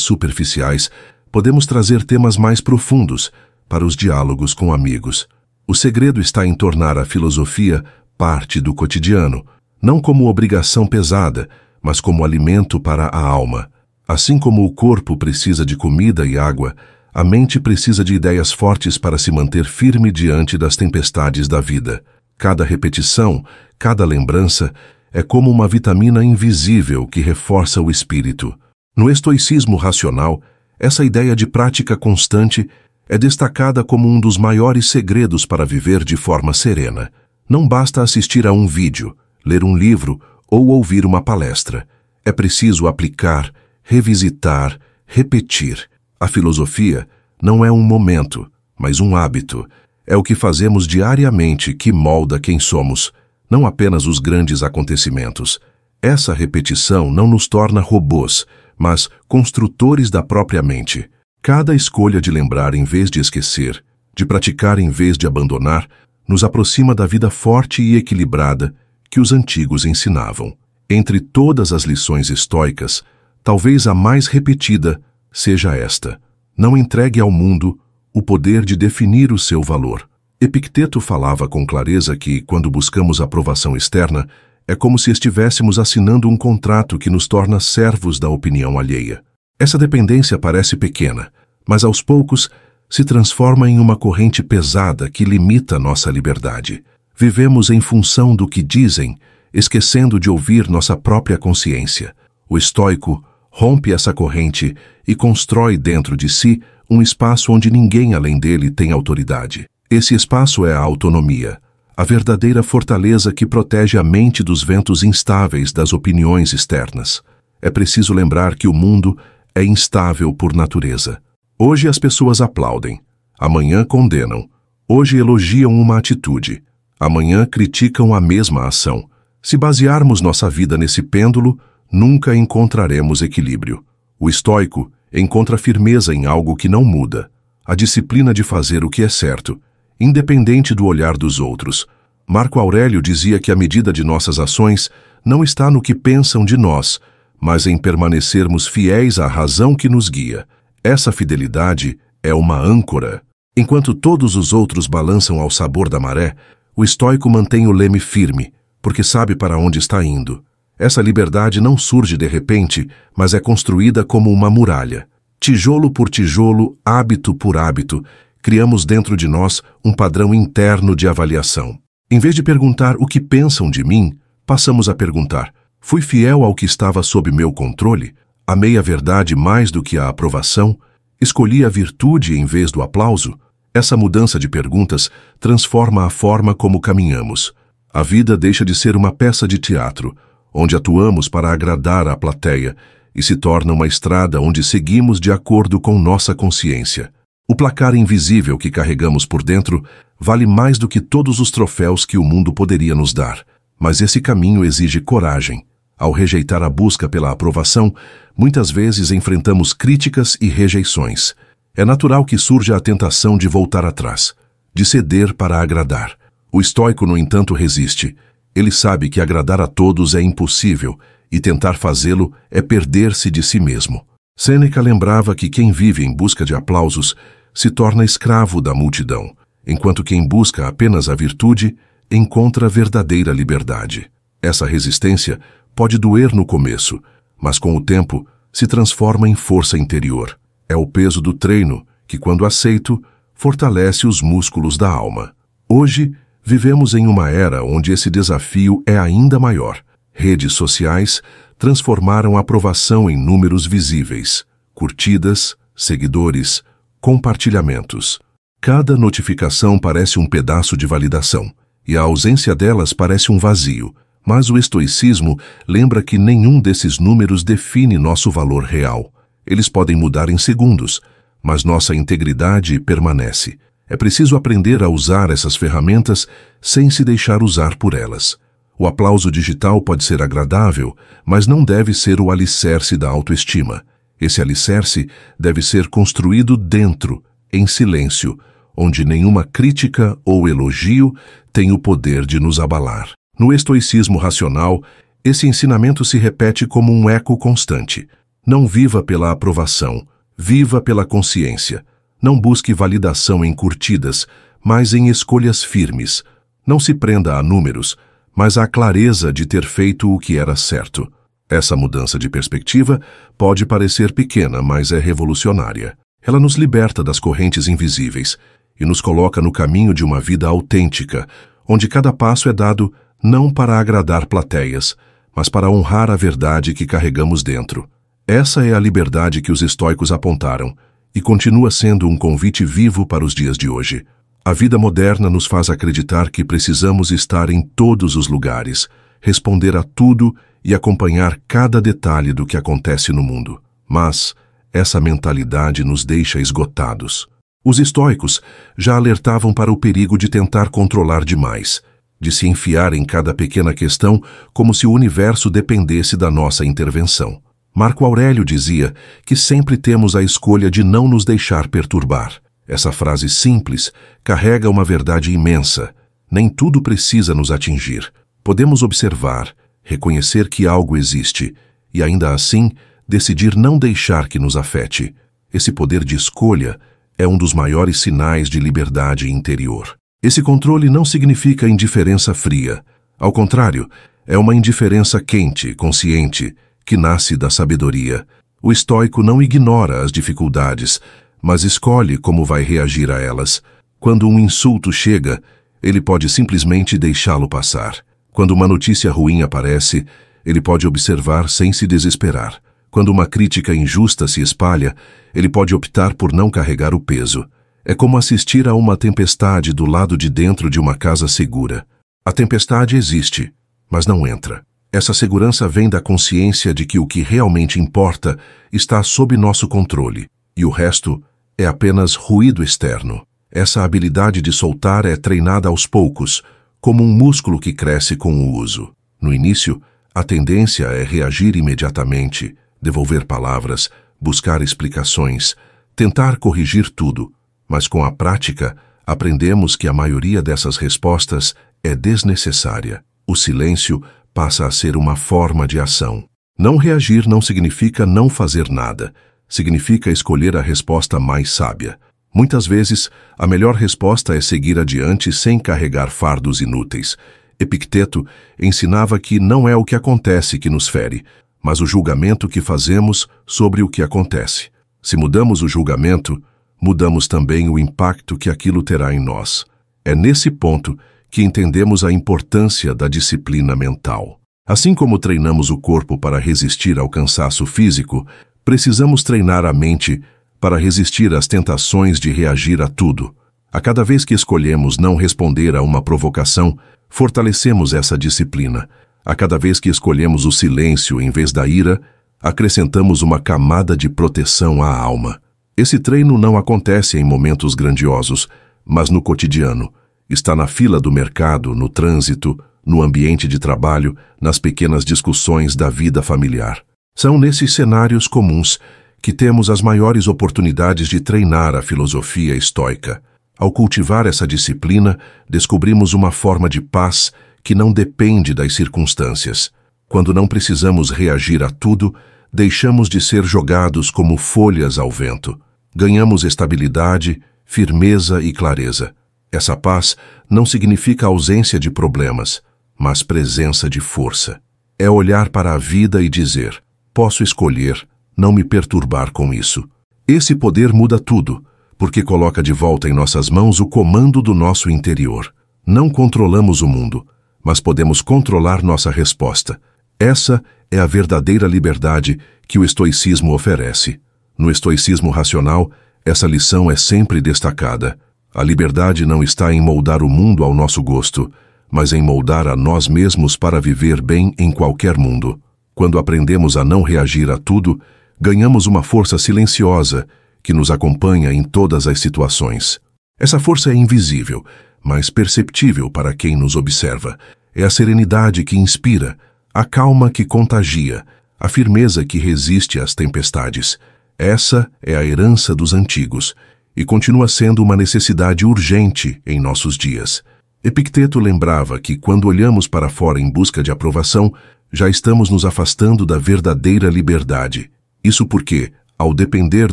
superficiais, podemos trazer temas mais profundos para os diálogos com amigos. O segredo está em tornar a filosofia parte do cotidiano, não como obrigação pesada, mas como alimento para a alma. Assim como o corpo precisa de comida e água, a mente precisa de ideias fortes para se manter firme diante das tempestades da vida. Cada repetição, cada lembrança, é como uma vitamina invisível que reforça o espírito. No estoicismo racional, essa ideia de prática constante é destacada como um dos maiores segredos para viver de forma serena. Não basta assistir a um vídeo, ler um livro ou ouvir uma palestra. É preciso aplicar, revisitar, repetir. A filosofia não é um momento, mas um hábito. É o que fazemos diariamente que molda quem somos, não apenas os grandes acontecimentos. Essa repetição não nos torna robôs, mas construtores da própria mente. Cada escolha de lembrar em vez de esquecer, de praticar em vez de abandonar, nos aproxima da vida forte e equilibrada que os antigos ensinavam. Entre todas as lições estoicas, talvez a mais repetida seja esta: não entregue ao mundo o poder de definir o seu valor. Epicteto falava com clareza que, quando buscamos aprovação externa, é como se estivéssemos assinando um contrato que nos torna servos da opinião alheia. Essa dependência parece pequena, mas aos poucos se transforma em uma corrente pesada que limita nossa liberdade. Vivemos em função do que dizem, esquecendo de ouvir nossa própria consciência. O estoico rompe essa corrente e constrói dentro de si um espaço onde ninguém além dele tem autoridade. Esse espaço é a autonomia, a verdadeira fortaleza que protege a mente dos ventos instáveis das opiniões externas. É preciso lembrar que o mundo é instável por natureza. Hoje as pessoas aplaudem, amanhã condenam. Hoje elogiam uma atitude, amanhã criticam a mesma ação. Se basearmos nossa vida nesse pêndulo, nunca encontraremos equilíbrio. O estoico encontra firmeza em algo que não muda, a disciplina de fazer o que é certo, independente do olhar dos outros. Marco Aurélio dizia que a medida de nossas ações não está no que pensam de nós, mas em permanecermos fiéis à razão que nos guia. Essa fidelidade é uma âncora. Enquanto todos os outros balançam ao sabor da maré, o estoico mantém o leme firme, porque sabe para onde está indo. Essa liberdade não surge de repente, mas é construída como uma muralha. Tijolo por tijolo, hábito por hábito, criamos dentro de nós um padrão interno de avaliação. Em vez de perguntar o que pensam de mim, passamos a perguntar: fui fiel ao que estava sob meu controle? Amei a verdade mais do que a aprovação? Escolhi a virtude em vez do aplauso? Essa mudança de perguntas transforma a forma como caminhamos. A vida deixa de ser uma peça de teatro, onde atuamos para agradar a plateia, e se torna uma estrada onde seguimos de acordo com nossa consciência. O placar invisível que carregamos por dentro vale mais do que todos os troféus que o mundo poderia nos dar. Mas esse caminho exige coragem. Ao rejeitar a busca pela aprovação, muitas vezes enfrentamos críticas e rejeições. É natural que surja a tentação de voltar atrás, de ceder para agradar. O estoico, no entanto, resiste. Ele sabe que agradar a todos é impossível e tentar fazê-lo é perder-se de si mesmo. Sêneca lembrava que quem vive em busca de aplausos se torna escravo da multidão, enquanto quem busca apenas a virtude encontra verdadeira liberdade. Essa resistência pode doer no começo, mas com o tempo se transforma em força interior. É o peso do treino que, quando aceito, fortalece os músculos da alma. Hoje, vivemos em uma era onde esse desafio é ainda maior. Redes sociais transformaram a aprovação em números visíveis, curtidas, seguidores, compartilhamentos. Cada notificação parece um pedaço de validação, e a ausência delas parece um vazio. Mas o estoicismo lembra que nenhum desses números define nosso valor real. Eles podem mudar em segundos, mas nossa integridade permanece. É preciso aprender a usar essas ferramentas sem se deixar usar por elas. O aplauso digital pode ser agradável, mas não deve ser o alicerce da autoestima. Esse alicerce deve ser construído dentro, em silêncio, onde nenhuma crítica ou elogio tem o poder de nos abalar. No estoicismo racional, esse ensinamento se repete como um eco constante. Não viva pela aprovação, viva pela consciência. Não busque validação em curtidas, mas em escolhas firmes. Não se prenda a números, mas à clareza de ter feito o que era certo. Essa mudança de perspectiva pode parecer pequena, mas é revolucionária. Ela nos liberta das correntes invisíveis e nos coloca no caminho de uma vida autêntica, onde cada passo é dado não para agradar plateias, mas para honrar a verdade que carregamos dentro. Essa é a liberdade que os estoicos apontaram e continua sendo um convite vivo para os dias de hoje. A vida moderna nos faz acreditar que precisamos estar em todos os lugares, responder a tudo e acompanhar cada detalhe do que acontece no mundo. Mas essa mentalidade nos deixa esgotados. Os estoicos já alertavam para o perigo de tentar controlar demais, de se enfiar em cada pequena questão como se o universo dependesse da nossa intervenção. Marco Aurélio dizia que sempre temos a escolha de não nos deixar perturbar. Essa frase simples carrega uma verdade imensa. Nem tudo precisa nos atingir. Podemos observar, reconhecer que algo existe e, ainda assim, decidir não deixar que nos afete. Esse poder de escolha é um dos maiores sinais de liberdade interior. Esse controle não significa indiferença fria. Ao contrário, é uma indiferença quente, consciente, que nasce da sabedoria. O estoico não ignora as dificuldades, mas escolhe como vai reagir a elas. Quando um insulto chega, ele pode simplesmente deixá-lo passar. Quando uma notícia ruim aparece, ele pode observar sem se desesperar. Quando uma crítica injusta se espalha, ele pode optar por não carregar o peso. É como assistir a uma tempestade do lado de dentro de uma casa segura. A tempestade existe, mas não entra. Essa segurança vem da consciência de que o que realmente importa está sob nosso controle, e o resto é apenas ruído externo. Essa habilidade de soltar é treinada aos poucos, como um músculo que cresce com o uso. No início, a tendência é reagir imediatamente, devolver palavras, buscar explicações, tentar corrigir tudo. Mas com a prática, aprendemos que a maioria dessas respostas é desnecessária. O silêncio passa a ser uma forma de ação. Não reagir não significa não fazer nada. Significa escolher a resposta mais sábia. Muitas vezes, a melhor resposta é seguir adiante sem carregar fardos inúteis. Epicteto ensinava que não é o que acontece que nos fere, mas o julgamento que fazemos sobre o que acontece. Se mudamos o julgamento, mudamos também o impacto que aquilo terá em nós. É nesse ponto que entendemos a importância da disciplina mental. Assim como treinamos o corpo para resistir ao cansaço físico, precisamos treinar a mente para resistir às tentações de reagir a tudo. A cada vez que escolhemos não responder a uma provocação, fortalecemos essa disciplina. A cada vez que escolhemos o silêncio em vez da ira, acrescentamos uma camada de proteção à alma. Esse treino não acontece em momentos grandiosos, mas no cotidiano. Está na fila do mercado, no trânsito, no ambiente de trabalho, nas pequenas discussões da vida familiar. São nesses cenários comuns que temos as maiores oportunidades de treinar a filosofia estoica. Ao cultivar essa disciplina, descobrimos uma forma de paz que não depende das circunstâncias. Quando não precisamos reagir a tudo, deixamos de ser jogados como folhas ao vento. Ganhamos estabilidade, firmeza e clareza. Essa paz não significa ausência de problemas, mas presença de força. É olhar para a vida e dizer: posso escolher não me perturbar com isso. Esse poder muda tudo, porque coloca de volta em nossas mãos o comando do nosso interior. Não controlamos o mundo, mas podemos controlar nossa resposta. Essa é a verdadeira liberdade que o estoicismo oferece. No estoicismo racional, essa lição é sempre destacada. A liberdade não está em moldar o mundo ao nosso gosto, mas em moldar a nós mesmos para viver bem em qualquer mundo. Quando aprendemos a não reagir a tudo, ganhamos uma força silenciosa que nos acompanha em todas as situações. Essa força é invisível, mas perceptível para quem nos observa. É a serenidade que inspira, a calma que contagia, a firmeza que resiste às tempestades. Essa é a herança dos antigos, e continua sendo uma necessidade urgente em nossos dias. Epicteto lembrava que, quando olhamos para fora em busca de aprovação, já estamos nos afastando da verdadeira liberdade. Isso porque, ao depender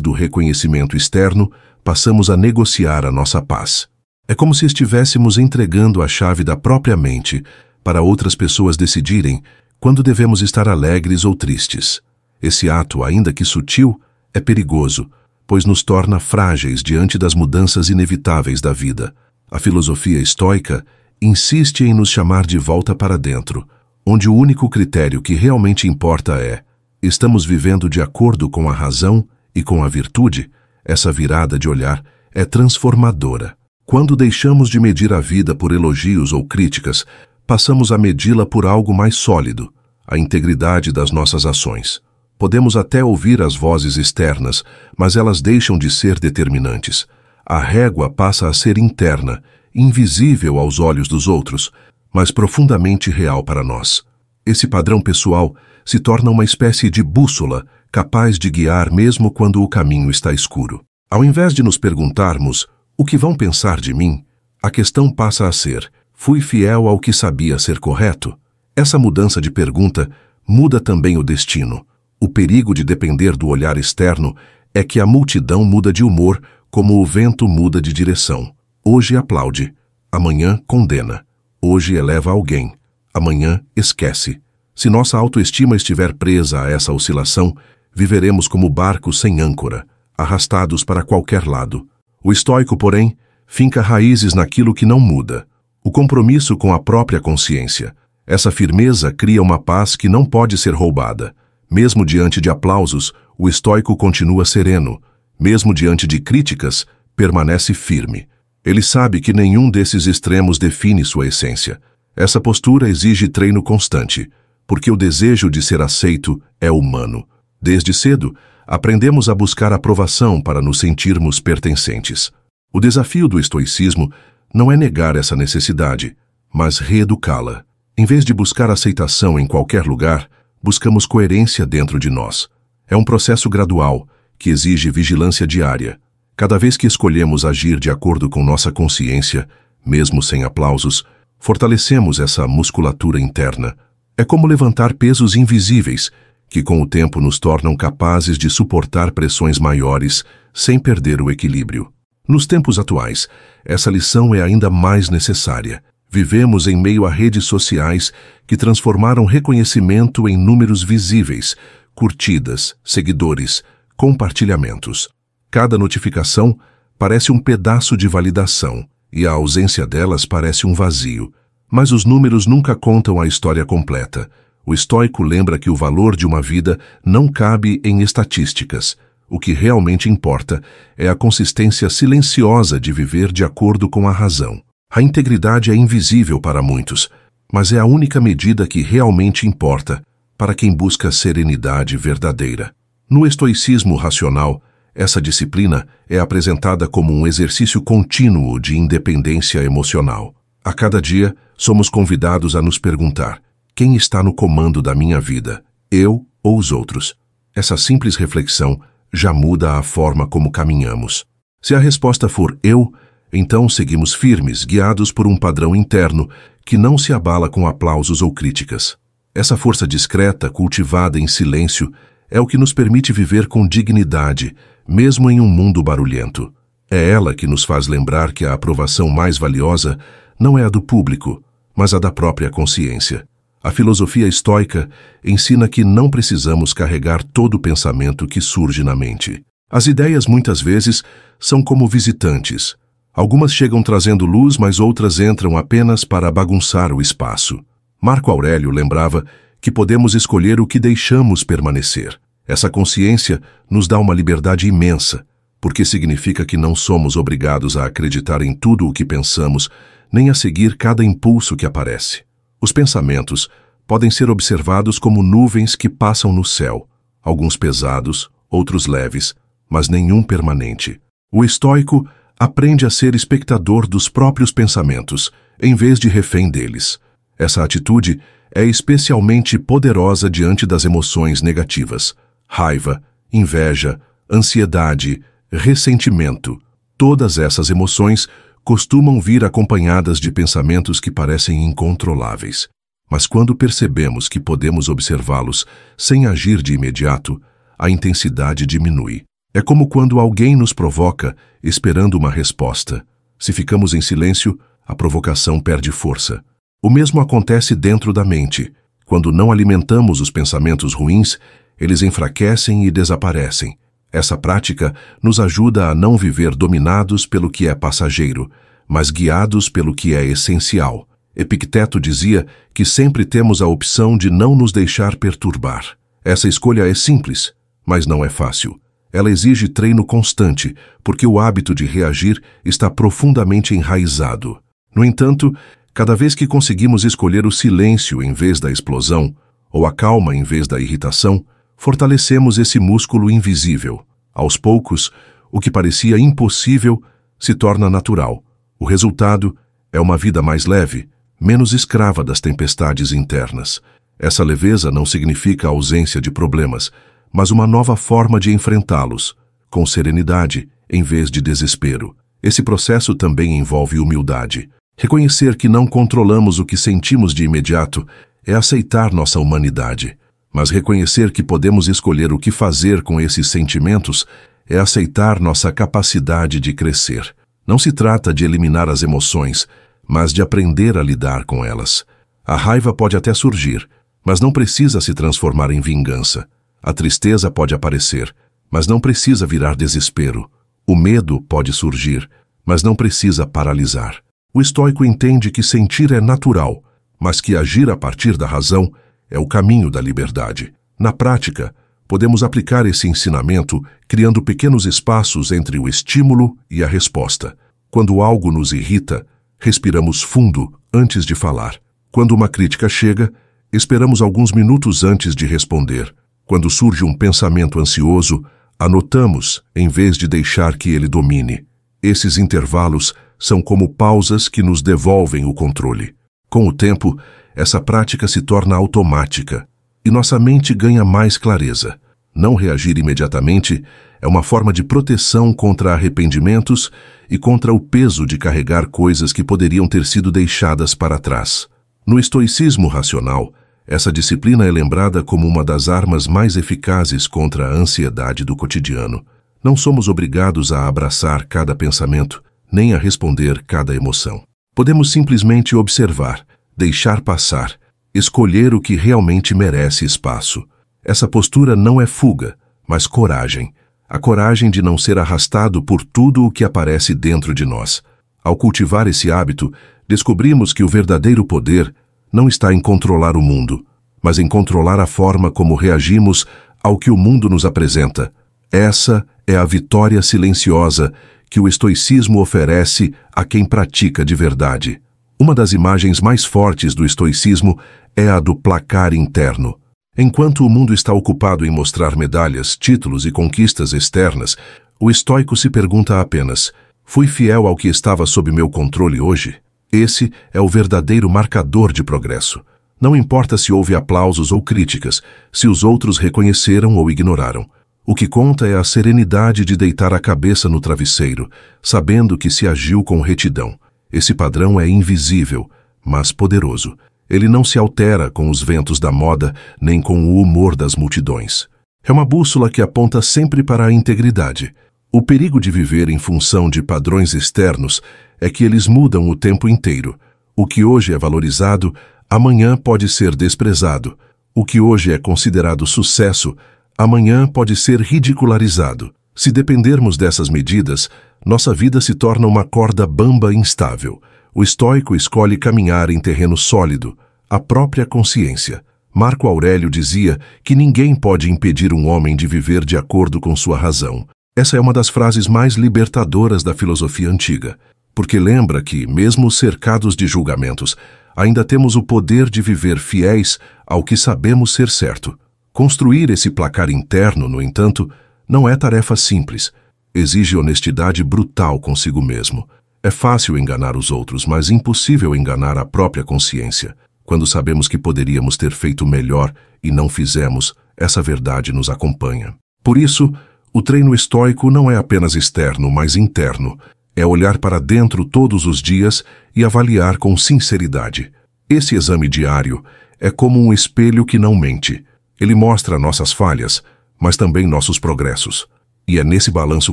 do reconhecimento externo, passamos a negociar a nossa paz. É como se estivéssemos entregando a chave da própria mente para outras pessoas decidirem quando devemos estar alegres ou tristes. Esse ato, ainda que sutil, é perigoso, pois nos torna frágeis diante das mudanças inevitáveis da vida. A filosofia estoica insiste em nos chamar de volta para dentro, onde o único critério que realmente importa é: estamos vivendo de acordo com a razão e com a virtude? Essa virada de olhar é transformadora. Quando deixamos de medir a vida por elogios ou críticas, passamos a medi-la por algo mais sólido, a integridade das nossas ações. Podemos até ouvir as vozes externas, mas elas deixam de ser determinantes. A régua passa a ser interna, invisível aos olhos dos outros, mas profundamente real para nós. Esse padrão pessoal se torna uma espécie de bússola, capaz de guiar mesmo quando o caminho está escuro. Ao invés de nos perguntarmos, o que vão pensar de mim? A questão passa a ser: fui fiel ao que sabia ser correto? Essa mudança de pergunta muda também o destino. O perigo de depender do olhar externo é que a multidão muda de humor como o vento muda de direção. Hoje aplaude, amanhã condena. Hoje eleva alguém, amanhã esquece. Se nossa autoestima estiver presa a essa oscilação, viveremos como barcos sem âncora, arrastados para qualquer lado. O estoico, porém, finca raízes naquilo que não muda. O compromisso com a própria consciência. Essa firmeza cria uma paz que não pode ser roubada. Mesmo diante de aplausos, o estoico continua sereno. Mesmo diante de críticas, permanece firme. Ele sabe que nenhum desses extremos define sua essência. Essa postura exige treino constante, porque o desejo de ser aceito é humano. Desde cedo, aprendemos a buscar aprovação para nos sentirmos pertencentes. O desafio do estoicismo não é negar essa necessidade, mas reeducá-la. Em vez de buscar aceitação em qualquer lugar, buscamos coerência dentro de nós. É um processo gradual, que exige vigilância diária. Cada vez que escolhemos agir de acordo com nossa consciência, mesmo sem aplausos, fortalecemos essa musculatura interna. É como levantar pesos invisíveis, que com o tempo nos tornam capazes de suportar pressões maiores sem perder o equilíbrio. Nos tempos atuais, essa lição é ainda mais necessária. Vivemos em meio a redes sociais que transformaram reconhecimento em números visíveis, curtidas, seguidores, compartilhamentos. Cada notificação parece um pedaço de validação, e a ausência delas parece um vazio. Mas os números nunca contam a história completa. O estoico lembra que o valor de uma vida não cabe em estatísticas. O que realmente importa é a consistência silenciosa de viver de acordo com a razão. A integridade é invisível para muitos, mas é a única medida que realmente importa para quem busca serenidade verdadeira. No estoicismo racional, essa disciplina é apresentada como um exercício contínuo de independência emocional. A cada dia, somos convidados a nos perguntar: quem está no comando da minha vida, eu ou os outros? Essa simples reflexão já muda a forma como caminhamos. Se a resposta for eu, então seguimos firmes, guiados por um padrão interno que não se abala com aplausos ou críticas. Essa força discreta, cultivada em silêncio, é o que nos permite viver com dignidade, mesmo em um mundo barulhento. É ela que nos faz lembrar que a aprovação mais valiosa não é a do público, mas a da própria consciência. A filosofia estoica ensina que não precisamos carregar todo o pensamento que surge na mente. As ideias muitas vezes são como visitantes. Algumas chegam trazendo luz, mas outras entram apenas para bagunçar o espaço. Marco Aurélio lembrava que podemos escolher o que deixamos permanecer. Essa consciência nos dá uma liberdade imensa, porque significa que não somos obrigados a acreditar em tudo o que pensamos, nem a seguir cada impulso que aparece. Os pensamentos podem ser observados como nuvens que passam no céu, alguns pesados, outros leves, mas nenhum permanente. O estoico aprende a ser espectador dos próprios pensamentos, em vez de refém deles. Essa atitude é especialmente poderosa diante das emoções negativas: raiva, inveja, ansiedade, ressentimento. Todas essas emoções costumam vir acompanhadas de pensamentos que parecem incontroláveis. Mas quando percebemos que podemos observá-los sem agir de imediato, a intensidade diminui. É como quando alguém nos provoca esperando uma resposta. Se ficamos em silêncio, a provocação perde força. O mesmo acontece dentro da mente. Quando não alimentamos os pensamentos ruins, eles enfraquecem e desaparecem. Essa prática nos ajuda a não viver dominados pelo que é passageiro, mas guiados pelo que é essencial. Epicteto dizia que sempre temos a opção de não nos deixar perturbar. Essa escolha é simples, mas não é fácil. Ela exige treino constante, porque o hábito de reagir está profundamente enraizado. No entanto, cada vez que conseguimos escolher o silêncio em vez da explosão, ou a calma em vez da irritação, fortalecemos esse músculo invisível. Aos poucos, o que parecia impossível se torna natural. O resultado é uma vida mais leve, menos escrava das tempestades internas. Essa leveza não significa ausência de problemas, mas uma nova forma de enfrentá-los, com serenidade em vez de desespero. Esse processo também envolve humildade. Reconhecer que não controlamos o que sentimos de imediato é aceitar nossa humanidade. Mas reconhecer que podemos escolher o que fazer com esses sentimentos é aceitar nossa capacidade de crescer. Não se trata de eliminar as emoções, mas de aprender a lidar com elas. A raiva pode até surgir, mas não precisa se transformar em vingança. A tristeza pode aparecer, mas não precisa virar desespero. O medo pode surgir, mas não precisa paralisar. O estoico entende que sentir é natural, mas que agir a partir da razão é o caminho da liberdade. Na prática, podemos aplicar esse ensinamento criando pequenos espaços entre o estímulo e a resposta. Quando algo nos irrita, respiramos fundo antes de falar. Quando uma crítica chega, esperamos alguns minutos antes de responder. Quando surge um pensamento ansioso, anotamos em vez de deixar que ele domine. Esses intervalos são como pausas que nos devolvem o controle. Com o tempo, essa prática se torna automática e nossa mente ganha mais clareza. Não reagir imediatamente é uma forma de proteção contra arrependimentos e contra o peso de carregar coisas que poderiam ter sido deixadas para trás. No estoicismo racional, essa disciplina é lembrada como uma das armas mais eficazes contra a ansiedade do cotidiano. Não somos obrigados a abraçar cada pensamento, nem a responder cada emoção. Podemos simplesmente observar, deixar passar, escolher o que realmente merece espaço. Essa postura não é fuga, mas coragem. A coragem de não ser arrastado por tudo o que aparece dentro de nós. Ao cultivar esse hábito, descobrimos que o verdadeiro poder não está em controlar o mundo, mas em controlar a forma como reagimos ao que o mundo nos apresenta. Essa é a vitória silenciosa que o estoicismo oferece a quem pratica de verdade. Uma das imagens mais fortes do estoicismo é a do placar interno. Enquanto o mundo está ocupado em mostrar medalhas, títulos e conquistas externas, o estoico se pergunta apenas: fui fiel ao que estava sob meu controle hoje? Esse é o verdadeiro marcador de progresso. Não importa se houve aplausos ou críticas, se os outros reconheceram ou ignoraram. O que conta é a serenidade de deitar a cabeça no travesseiro, sabendo que se agiu com retidão. Esse padrão é invisível, mas poderoso. Ele não se altera com os ventos da moda, nem com o humor das multidões. É uma bússola que aponta sempre para a integridade. O perigo de viver em função de padrões externos é que eles mudam o tempo inteiro. O que hoje é valorizado, amanhã pode ser desprezado. O que hoje é considerado sucesso, amanhã pode ser ridicularizado. Se dependermos dessas medidas, nossa vida se torna uma corda bamba instável. O estoico escolhe caminhar em terreno sólido, a própria consciência. Marco Aurélio dizia que ninguém pode impedir um homem de viver de acordo com sua razão. Essa é uma das frases mais libertadoras da filosofia antiga, porque lembra que, mesmo cercados de julgamentos, ainda temos o poder de viver fiéis ao que sabemos ser certo. Construir esse placar interno, no entanto, não é tarefa simples. Exige honestidade brutal consigo mesmo. É fácil enganar os outros, mas impossível enganar a própria consciência. Quando sabemos que poderíamos ter feito melhor e não fizemos, essa verdade nos acompanha. Por isso, O treino estoico não é apenas externo, mas interno. É olhar para dentro todos os dias e avaliar com sinceridade. Esse exame diário é como um espelho que não mente. Ele mostra nossas falhas, mas também nossos progressos. E é nesse balanço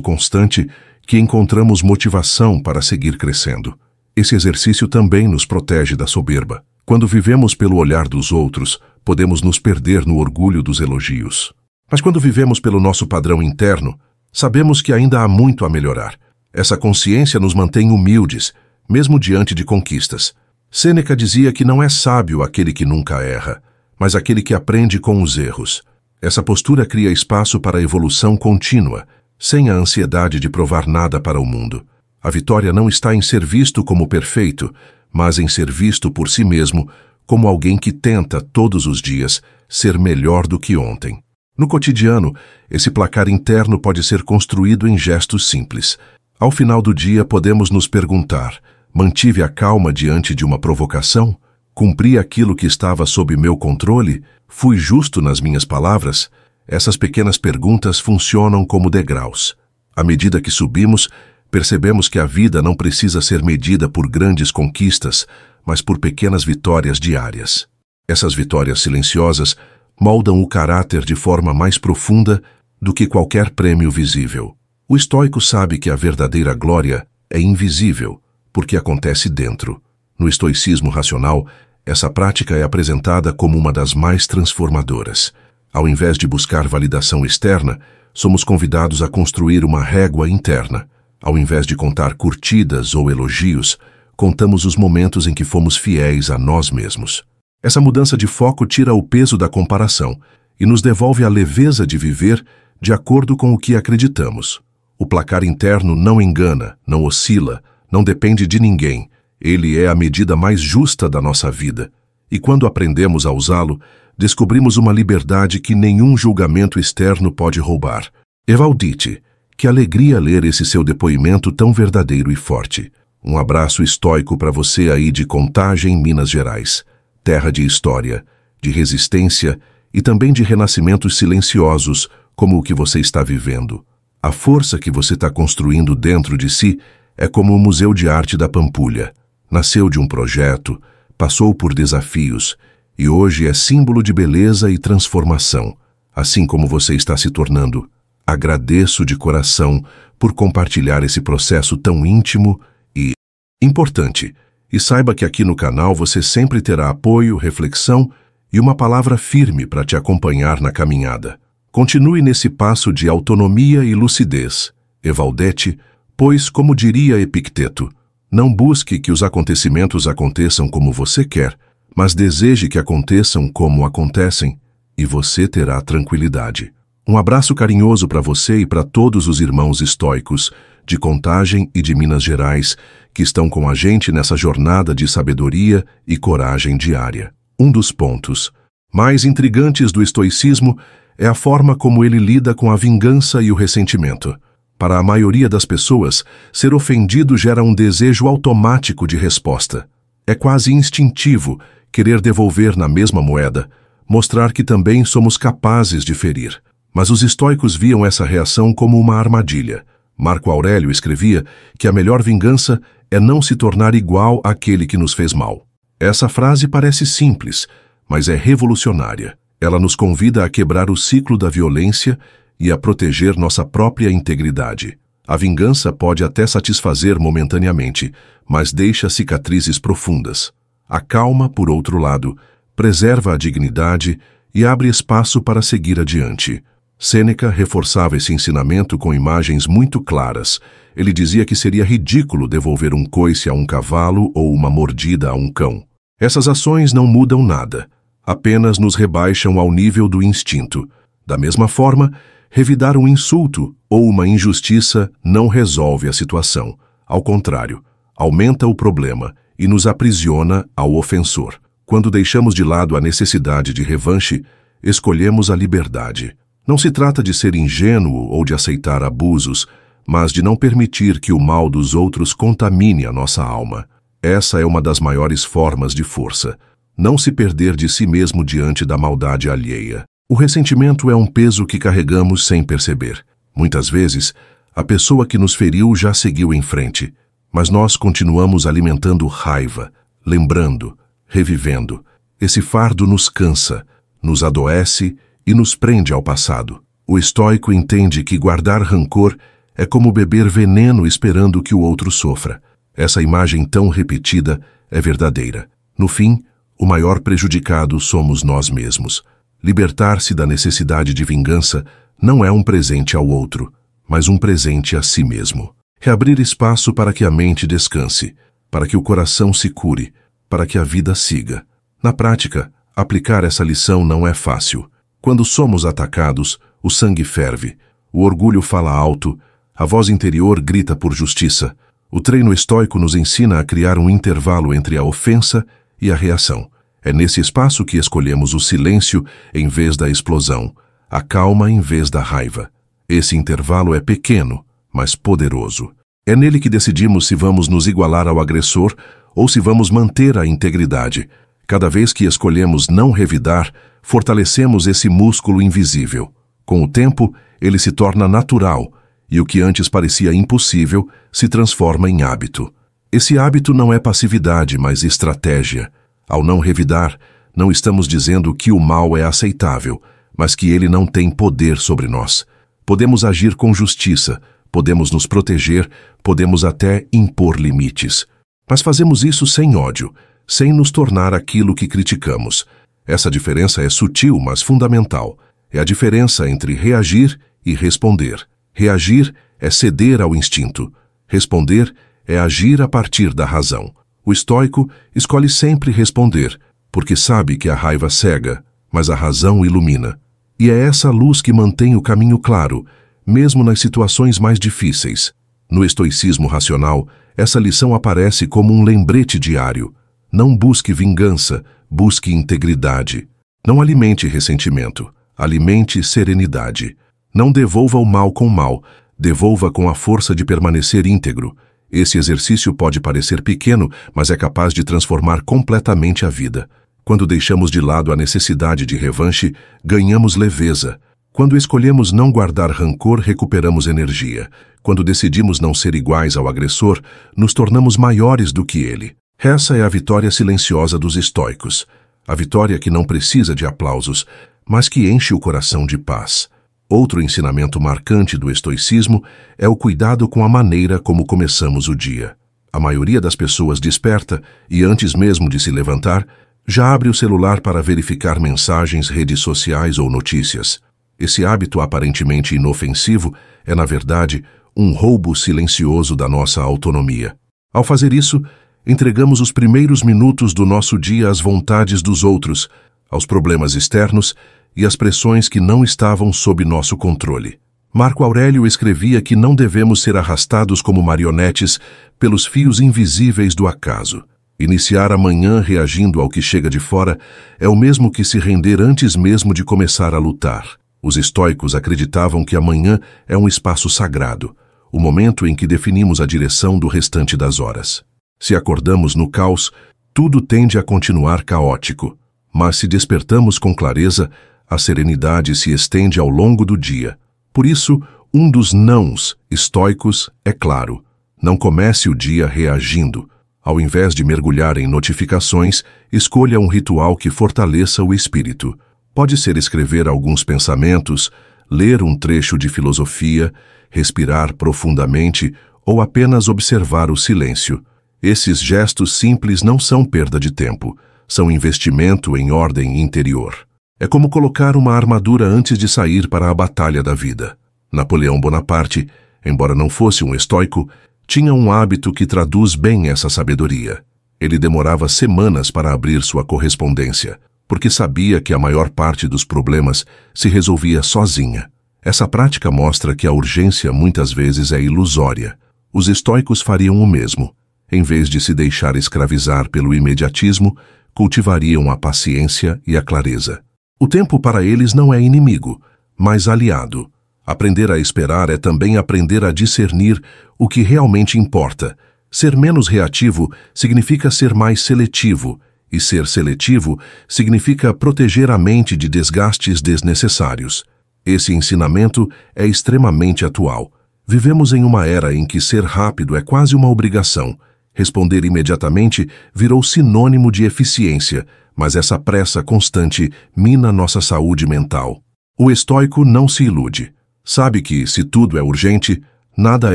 constante que encontramos motivação para seguir crescendo. Esse exercício também nos protege da soberba. Quando vivemos pelo olhar dos outros, podemos nos perder no orgulho dos elogios. Mas quando vivemos pelo nosso padrão interno, sabemos que ainda há muito a melhorar. Essa consciência nos mantém humildes, mesmo diante de conquistas. Sêneca dizia que não é sábio aquele que nunca erra, mas aquele que aprende com os erros. Essa postura cria espaço para a evolução contínua, sem a ansiedade de provar nada para o mundo. A vitória não está em ser visto como perfeito, mas em ser visto por si mesmo como alguém que tenta, todos os dias, ser melhor do que ontem. No cotidiano, esse placar interno pode ser construído em gestos simples. Ao final do dia, podemos nos perguntar: mantive a calma diante de uma provocação? Cumpri aquilo que estava sob meu controle? Fui justo nas minhas palavras? Essas pequenas perguntas funcionam como degraus. À medida que subimos, percebemos que a vida não precisa ser medida por grandes conquistas, mas por pequenas vitórias diárias. Essas vitórias silenciosas moldam o caráter de forma mais profunda do que qualquer prêmio visível. O estoico sabe que a verdadeira glória é invisível, porque acontece dentro. No estoicismo racional, essa prática é apresentada como uma das mais transformadoras. Ao invés de buscar validação externa, somos convidados a construir uma régua interna. Ao invés de contar curtidas ou elogios, contamos os momentos em que fomos fiéis a nós mesmos. Essa mudança de foco tira o peso da comparação e nos devolve a leveza de viver de acordo com o que acreditamos. O placar interno não engana, não oscila, não depende de ninguém. Ele é a medida mais justa da nossa vida. E quando aprendemos a usá-lo, descobrimos uma liberdade que nenhum julgamento externo pode roubar. Evaldite, que alegria ler esse seu depoimento tão verdadeiro e forte. Um abraço estoico para você aí de Contagem, Minas Gerais. Terra de história, de resistência e também de renascimentos silenciosos, como o que você está vivendo. A força que você está construindo dentro de si é como o Museu de Arte da Pampulha. Nasceu de um projeto, passou por desafios e hoje é símbolo de beleza e transformação, assim como você está se tornando. Agradeço de coração por compartilhar esse processo tão íntimo e importante. E saiba que aqui no canal você sempre terá apoio, reflexão e uma palavra firme para te acompanhar na caminhada. Continue nesse passo de autonomia e lucidez, Evaldete, pois, como diria Epicteto, não busque que os acontecimentos aconteçam como você quer, mas deseje que aconteçam como acontecem, e você terá tranquilidade. Um abraço carinhoso para você e para todos os irmãos estoicos de Contagem e de Minas Gerais que estão com a gente nessa jornada de sabedoria e coragem diária. Um dos pontos mais intrigantes do estoicismo é a forma como ele lida com a vingança e o ressentimento. Para a maioria das pessoas, ser ofendido gera um desejo automático de resposta. É quase instintivo querer devolver na mesma moeda, mostrar que também somos capazes de ferir. Mas os estoicos viam essa reação como uma armadilha. Marco Aurélio escrevia que a melhor vingança é não se tornar igual àquele que nos fez mal. Essa frase parece simples, mas é revolucionária. Ela nos convida a quebrar o ciclo da violência e a proteger nossa própria integridade. A vingança pode até satisfazer momentaneamente, mas deixa cicatrizes profundas. A calma, por outro lado, preserva a dignidade e abre espaço para seguir adiante. Sêneca reforçava esse ensinamento com imagens muito claras. Ele dizia que seria ridículo devolver um coice a um cavalo ou uma mordida a um cão. Essas ações não mudam nada, apenas nos rebaixam ao nível do instinto. Da mesma forma, revidar um insulto ou uma injustiça não resolve a situação. Ao contrário, aumenta o problema e nos aprisiona ao ofensor. Quando deixamos de lado a necessidade de revanche, escolhemos a liberdade. Não se trata de ser ingênuo ou de aceitar abusos, mas de não permitir que o mal dos outros contamine a nossa alma. Essa é uma das maiores formas de força. Não se perder de si mesmo diante da maldade alheia. O ressentimento é um peso que carregamos sem perceber. Muitas vezes, a pessoa que nos feriu já seguiu em frente, mas nós continuamos alimentando raiva, lembrando, revivendo. Esse fardo nos cansa, nos adoece e nos prende ao passado. O estoico entende que guardar rancor é como beber veneno esperando que o outro sofra. Essa imagem tão repetida é verdadeira. No fim, o maior prejudicado somos nós mesmos. Libertar-se da necessidade de vingança não é um presente ao outro, mas um presente a si mesmo. Reabrir espaço para que a mente descanse, para que o coração se cure, para que a vida siga. Na prática, aplicar essa lição não é fácil. Quando somos atacados, o sangue ferve, o orgulho fala alto, a voz interior grita por justiça. O treino estoico nos ensina a criar um intervalo entre a ofensa e a reação. É nesse espaço que escolhemos o silêncio em vez da explosão, a calma em vez da raiva. Esse intervalo é pequeno, mas poderoso. É nele que decidimos se vamos nos igualar ao agressor ou se vamos manter a integridade. Cada vez que escolhemos não revidar, fortalecemos esse músculo invisível. Com o tempo, ele se torna natural, e o que antes parecia impossível se transforma em hábito. Esse hábito não é passividade, mas estratégia. Ao não revidar, não estamos dizendo que o mal é aceitável, mas que ele não tem poder sobre nós. Podemos agir com justiça, podemos nos proteger, podemos até impor limites. Mas fazemos isso sem ódio, sem nos tornar aquilo que criticamos. Essa diferença é sutil, mas fundamental. É a diferença entre reagir e responder. Reagir é ceder ao instinto. Responder é agir a partir da razão. O estoico escolhe sempre responder, porque sabe que a raiva cega, mas a razão ilumina. E é essa luz que mantém o caminho claro, mesmo nas situações mais difíceis. No estoicismo racional, essa lição aparece como um lembrete diário. Não busque vingança, busque integridade. Não alimente ressentimento, alimente serenidade. Não devolva o mal com mal, devolva com a força de permanecer íntegro. Esse exercício pode parecer pequeno, mas é capaz de transformar completamente a vida. Quando deixamos de lado a necessidade de revanche, ganhamos leveza. Quando escolhemos não guardar rancor, recuperamos energia. Quando decidimos não ser iguais ao agressor, nos tornamos maiores do que ele. Essa é a vitória silenciosa dos estoicos. A vitória que não precisa de aplausos, mas que enche o coração de paz. Outro ensinamento marcante do estoicismo é o cuidado com a maneira como começamos o dia. A maioria das pessoas desperta e, antes mesmo de se levantar, já abre o celular para verificar mensagens, redes sociais ou notícias. Esse hábito aparentemente inofensivo é, na verdade, um roubo silencioso da nossa autonomia. Ao fazer isso, entregamos os primeiros minutos do nosso dia às vontades dos outros, aos problemas externos e às pressões que não estavam sob nosso controle. Marco Aurélio escrevia que não devemos ser arrastados como marionetes pelos fios invisíveis do acaso. Iniciar a manhã reagindo ao que chega de fora é o mesmo que se render antes mesmo de começar a lutar. Os estoicos acreditavam que a manhã é um espaço sagrado, o momento em que definimos a direção do restante das horas. Se acordamos no caos, tudo tende a continuar caótico, mas se despertamos com clareza, a serenidade se estende ao longo do dia. Por isso, um dos nãos estoicos é claro: não comece o dia reagindo. Ao invés de mergulhar em notificações, escolha um ritual que fortaleça o espírito. Pode ser escrever alguns pensamentos, ler um trecho de filosofia, respirar profundamente ou apenas observar o silêncio. Esses gestos simples não são perda de tempo, são investimento em ordem interior. É como colocar uma armadura antes de sair para a batalha da vida. Napoleão Bonaparte, embora não fosse um estoico, tinha um hábito que traduz bem essa sabedoria. Ele demorava semanas para abrir sua correspondência, porque sabia que a maior parte dos problemas se resolvia sozinha. Essa prática mostra que a urgência muitas vezes é ilusória. Os estoicos fariam o mesmo. Em vez de se deixar escravizar pelo imediatismo, cultivariam a paciência e a clareza. O tempo para eles não é inimigo, mas aliado. Aprender a esperar é também aprender a discernir o que realmente importa. Ser menos reativo significa ser mais seletivo, e ser seletivo significa proteger a mente de desgastes desnecessários. Esse ensinamento é extremamente atual. Vivemos em uma era em que ser rápido é quase uma obrigação. Responder imediatamente virou sinônimo de eficiência, mas essa pressa constante mina nossa saúde mental. O estoico não se ilude. Sabe que, se tudo é urgente, nada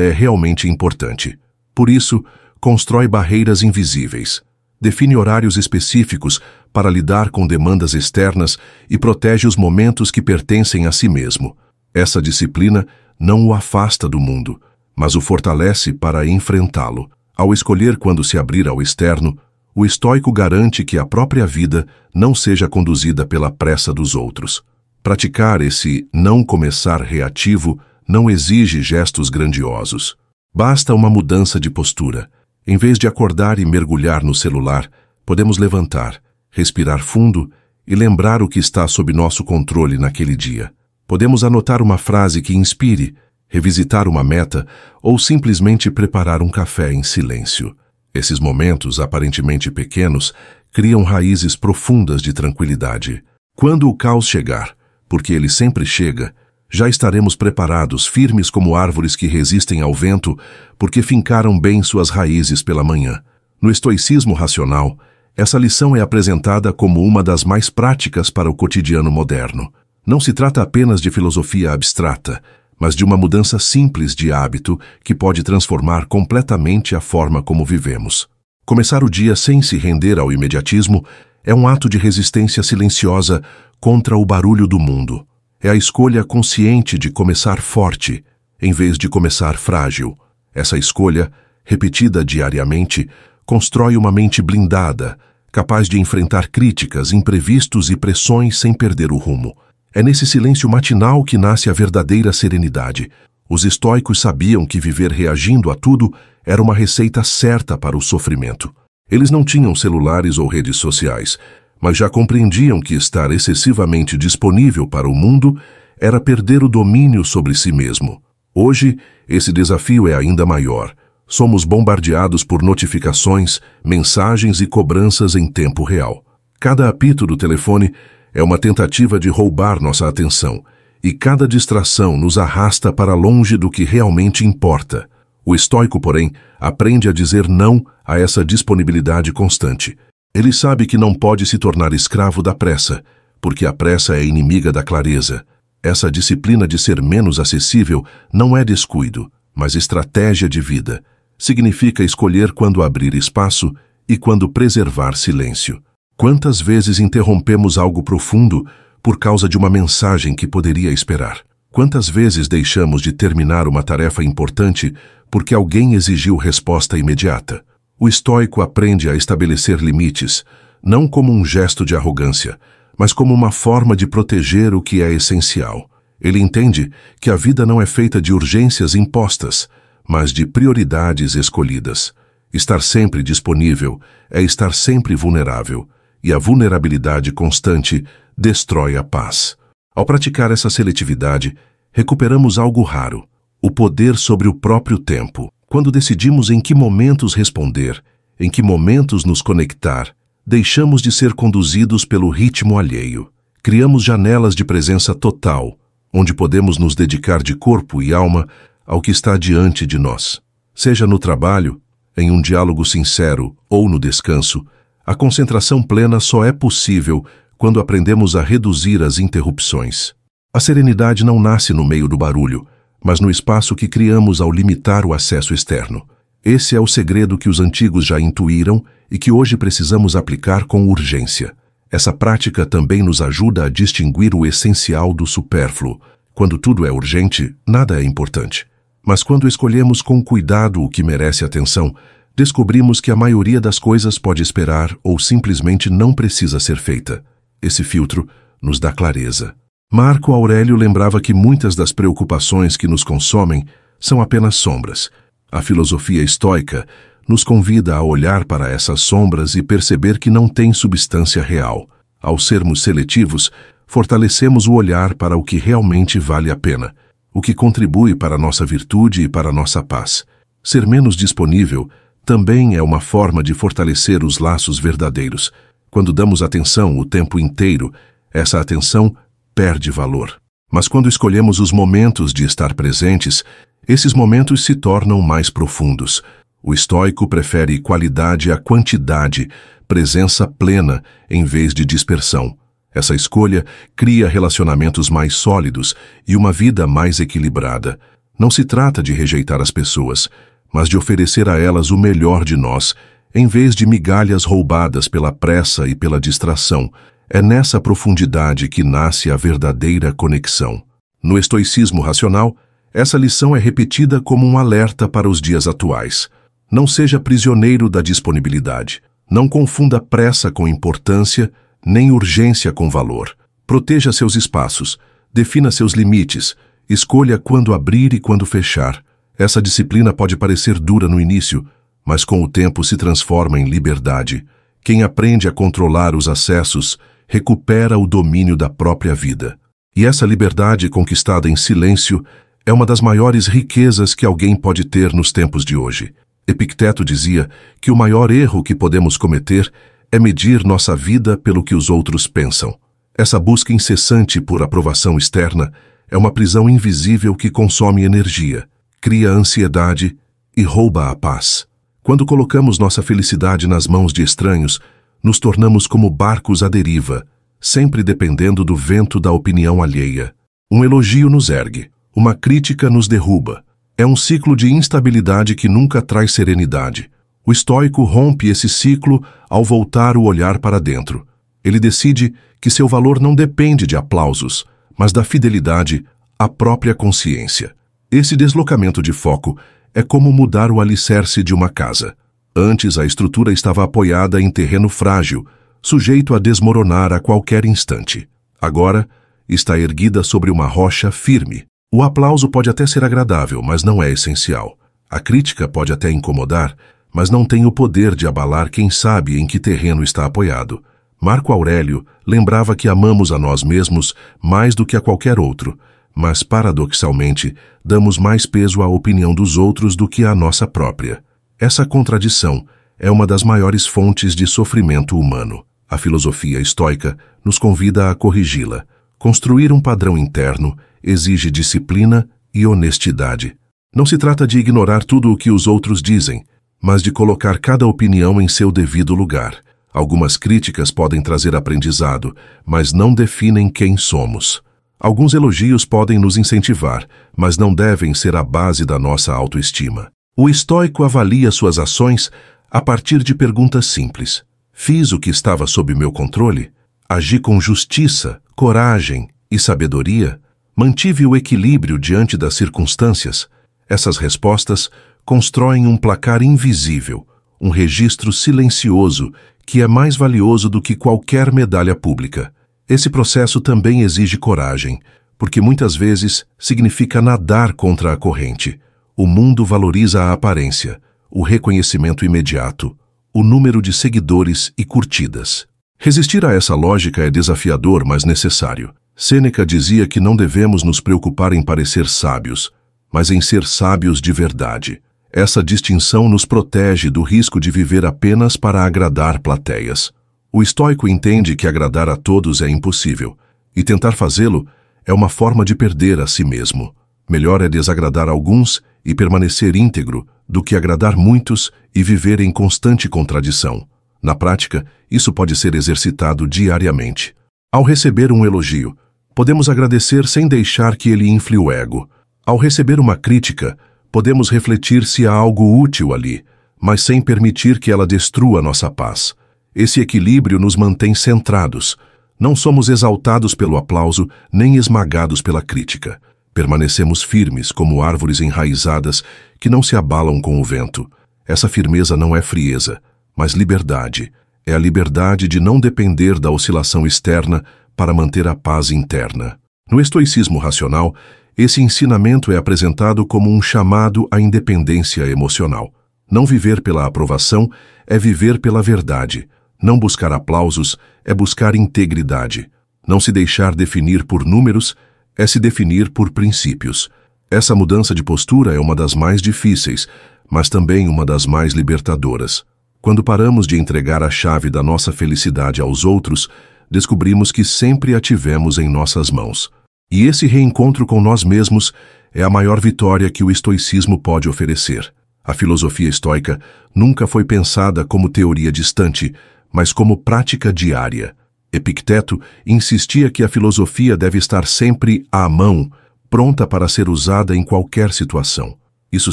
é realmente importante. Por isso, constrói barreiras invisíveis. Define horários específicos para lidar com demandas externas e protege os momentos que pertencem a si mesmo. Essa disciplina não o afasta do mundo, mas o fortalece para enfrentá-lo. Ao escolher quando se abrir ao externo, o estoico garante que a própria vida não seja conduzida pela pressa dos outros. Praticar esse não começar reativo não exige gestos grandiosos. Basta uma mudança de postura. Em vez de acordar e mergulhar no celular, podemos levantar, respirar fundo e lembrar o que está sob nosso controle naquele dia. Podemos anotar uma frase que inspire, revisitar uma meta ou simplesmente preparar um café em silêncio. Esses momentos, aparentemente pequenos, criam raízes profundas de tranquilidade. Quando o caos chegar, porque ele sempre chega, já estaremos preparados, firmes como árvores que resistem ao vento, porque fincaram bem suas raízes pela manhã. No estoicismo racional, essa lição é apresentada como uma das mais práticas para o cotidiano moderno. Não se trata apenas de filosofia abstrata, mas de uma mudança simples de hábito que pode transformar completamente a forma como vivemos. Começar o dia sem se render ao imediatismo é um ato de resistência silenciosa contra o barulho do mundo. É a escolha consciente de começar forte, em vez de começar frágil. Essa escolha, repetida diariamente, constrói uma mente blindada, capaz de enfrentar críticas, imprevistos e pressões sem perder o rumo. É nesse silêncio matinal que nasce a verdadeira serenidade. Os estoicos sabiam que viver reagindo a tudo era uma receita certa para o sofrimento. Eles não tinham celulares ou redes sociais, mas já compreendiam que estar excessivamente disponível para o mundo era perder o domínio sobre si mesmo. Hoje, esse desafio é ainda maior. Somos bombardeados por notificações, mensagens e cobranças em tempo real. Cada apito do telefone é uma tentativa de roubar nossa atenção, e cada distração nos arrasta para longe do que realmente importa. O estoico, porém, aprende a dizer não a essa disponibilidade constante. Ele sabe que não pode se tornar escravo da pressa, porque a pressa é inimiga da clareza. Essa disciplina de ser menos acessível não é descuido, mas estratégia de vida. Significa escolher quando abrir espaço e quando preservar silêncio. Quantas vezes interrompemos algo profundo por causa de uma mensagem que poderia esperar? Quantas vezes deixamos de terminar uma tarefa importante porque alguém exigiu resposta imediata? O estoico aprende a estabelecer limites, não como um gesto de arrogância, mas como uma forma de proteger o que é essencial. Ele entende que a vida não é feita de urgências impostas, mas de prioridades escolhidas. Estar sempre disponível é estar sempre vulnerável, e a vulnerabilidade constante destrói a paz. Ao praticar essa seletividade, recuperamos algo raro: o poder sobre o próprio tempo. Quando decidimos em que momentos responder, em que momentos nos conectar, deixamos de ser conduzidos pelo ritmo alheio. Criamos janelas de presença total, onde podemos nos dedicar de corpo e alma ao que está diante de nós. Seja no trabalho, em um diálogo sincero ou no descanso, a concentração plena só é possível quando aprendemos a reduzir as interrupções. A serenidade não nasce no meio do barulho, mas no espaço que criamos ao limitar o acesso externo. Esse é o segredo que os antigos já intuíram e que hoje precisamos aplicar com urgência. Essa prática também nos ajuda a distinguir o essencial do supérfluo. Quando tudo é urgente, nada é importante. Mas quando escolhemos com cuidado o que merece atenção, descobrimos que a maioria das coisas pode esperar ou simplesmente não precisa ser feita. Esse filtro nos dá clareza. Marco Aurélio lembrava que muitas das preocupações que nos consomem são apenas sombras. A filosofia estoica nos convida a olhar para essas sombras e perceber que não têm substância real. Ao sermos seletivos, fortalecemos o olhar para o que realmente vale a pena, o que contribui para a nossa virtude e para a nossa paz. Ser menos disponível também é uma forma de fortalecer os laços verdadeiros. Quando damos atenção o tempo inteiro, essa atenção perde valor. Mas quando escolhemos os momentos de estar presentes, esses momentos se tornam mais profundos. O estoico prefere qualidade à quantidade, presença plena em vez de dispersão. Essa escolha cria relacionamentos mais sólidos e uma vida mais equilibrada. Não se trata de rejeitar as pessoas, mas de oferecer a elas o melhor de nós, em vez de migalhas roubadas pela pressa e pela distração. É nessa profundidade que nasce a verdadeira conexão. No estoicismo racional, essa lição é repetida como um alerta para os dias atuais. Não seja prisioneiro da disponibilidade. Não confunda pressa com importância, nem urgência com valor. Proteja seus espaços, defina seus limites, escolha quando abrir e quando fechar. Essa disciplina pode parecer dura no início, mas com o tempo se transforma em liberdade. Quem aprende a controlar os acessos recupera o domínio da própria vida. E essa liberdade conquistada em silêncio é uma das maiores riquezas que alguém pode ter nos tempos de hoje. Epicteto dizia que o maior erro que podemos cometer é medir nossa vida pelo que os outros pensam. Essa busca incessante por aprovação externa é uma prisão invisível que consome energia, cria ansiedade e rouba a paz. Quando colocamos nossa felicidade nas mãos de estranhos, nos tornamos como barcos à deriva, sempre dependendo do vento da opinião alheia. Um elogio nos ergue, uma crítica nos derruba. É um ciclo de instabilidade que nunca traz serenidade. O estoico rompe esse ciclo ao voltar o olhar para dentro. Ele decide que seu valor não depende de aplausos, mas da fidelidade à própria consciência. Esse deslocamento de foco é como mudar o alicerce de uma casa. Antes, a estrutura estava apoiada em terreno frágil, sujeito a desmoronar a qualquer instante. Agora, está erguida sobre uma rocha firme. O aplauso pode até ser agradável, mas não é essencial. A crítica pode até incomodar, mas não tem o poder de abalar quem sabe em que terreno está apoiado. Marco Aurélio lembrava que amamos a nós mesmos mais do que a qualquer outro, mas, paradoxalmente, damos mais peso à opinião dos outros do que à nossa própria. Essa contradição é uma das maiores fontes de sofrimento humano. A filosofia estoica nos convida a corrigi-la. Construir um padrão interno exige disciplina e honestidade. Não se trata de ignorar tudo o que os outros dizem, mas de colocar cada opinião em seu devido lugar. Algumas críticas podem trazer aprendizado, mas não definem quem somos. Alguns elogios podem nos incentivar, mas não devem ser a base da nossa autoestima. O estoico avalia suas ações a partir de perguntas simples. Fiz o que estava sob meu controle? Agi com justiça, coragem e sabedoria? Mantive o equilíbrio diante das circunstâncias? Essas respostas constroem um placar invisível, um registro silencioso que é mais valioso do que qualquer medalha pública. Esse processo também exige coragem, porque muitas vezes significa nadar contra a corrente. O mundo valoriza a aparência, o reconhecimento imediato, o número de seguidores e curtidas. Resistir a essa lógica é desafiador, mas necessário. Sêneca dizia que não devemos nos preocupar em parecer sábios, mas em ser sábios de verdade. Essa distinção nos protege do risco de viver apenas para agradar plateias. O estoico entende que agradar a todos é impossível, e tentar fazê-lo é uma forma de perder a si mesmo. Melhor é desagradar alguns e permanecer íntegro do que agradar muitos e viver em constante contradição. Na prática, isso pode ser exercitado diariamente. Ao receber um elogio, podemos agradecer sem deixar que ele infle o ego. Ao receber uma crítica, podemos refletir se há algo útil ali, mas sem permitir que ela destrua nossa paz. Esse equilíbrio nos mantém centrados. Não somos exaltados pelo aplauso, nem esmagados pela crítica. Permanecemos firmes como árvores enraizadas que não se abalam com o vento. Essa firmeza não é frieza, mas liberdade. É a liberdade de não depender da oscilação externa para manter a paz interna. No estoicismo racional, esse ensinamento é apresentado como um chamado à independência emocional. Não viver pela aprovação é viver pela verdade. Não buscar aplausos é buscar integridade. Não se deixar definir por números é se definir por princípios. Essa mudança de postura é uma das mais difíceis, mas também uma das mais libertadoras. Quando paramos de entregar a chave da nossa felicidade aos outros, descobrimos que sempre a tivemos em nossas mãos. E esse reencontro com nós mesmos é a maior vitória que o estoicismo pode oferecer. A filosofia estoica nunca foi pensada como teoria distante, mas como prática diária. Epicteto insistia que a filosofia deve estar sempre à mão, pronta para ser usada em qualquer situação. Isso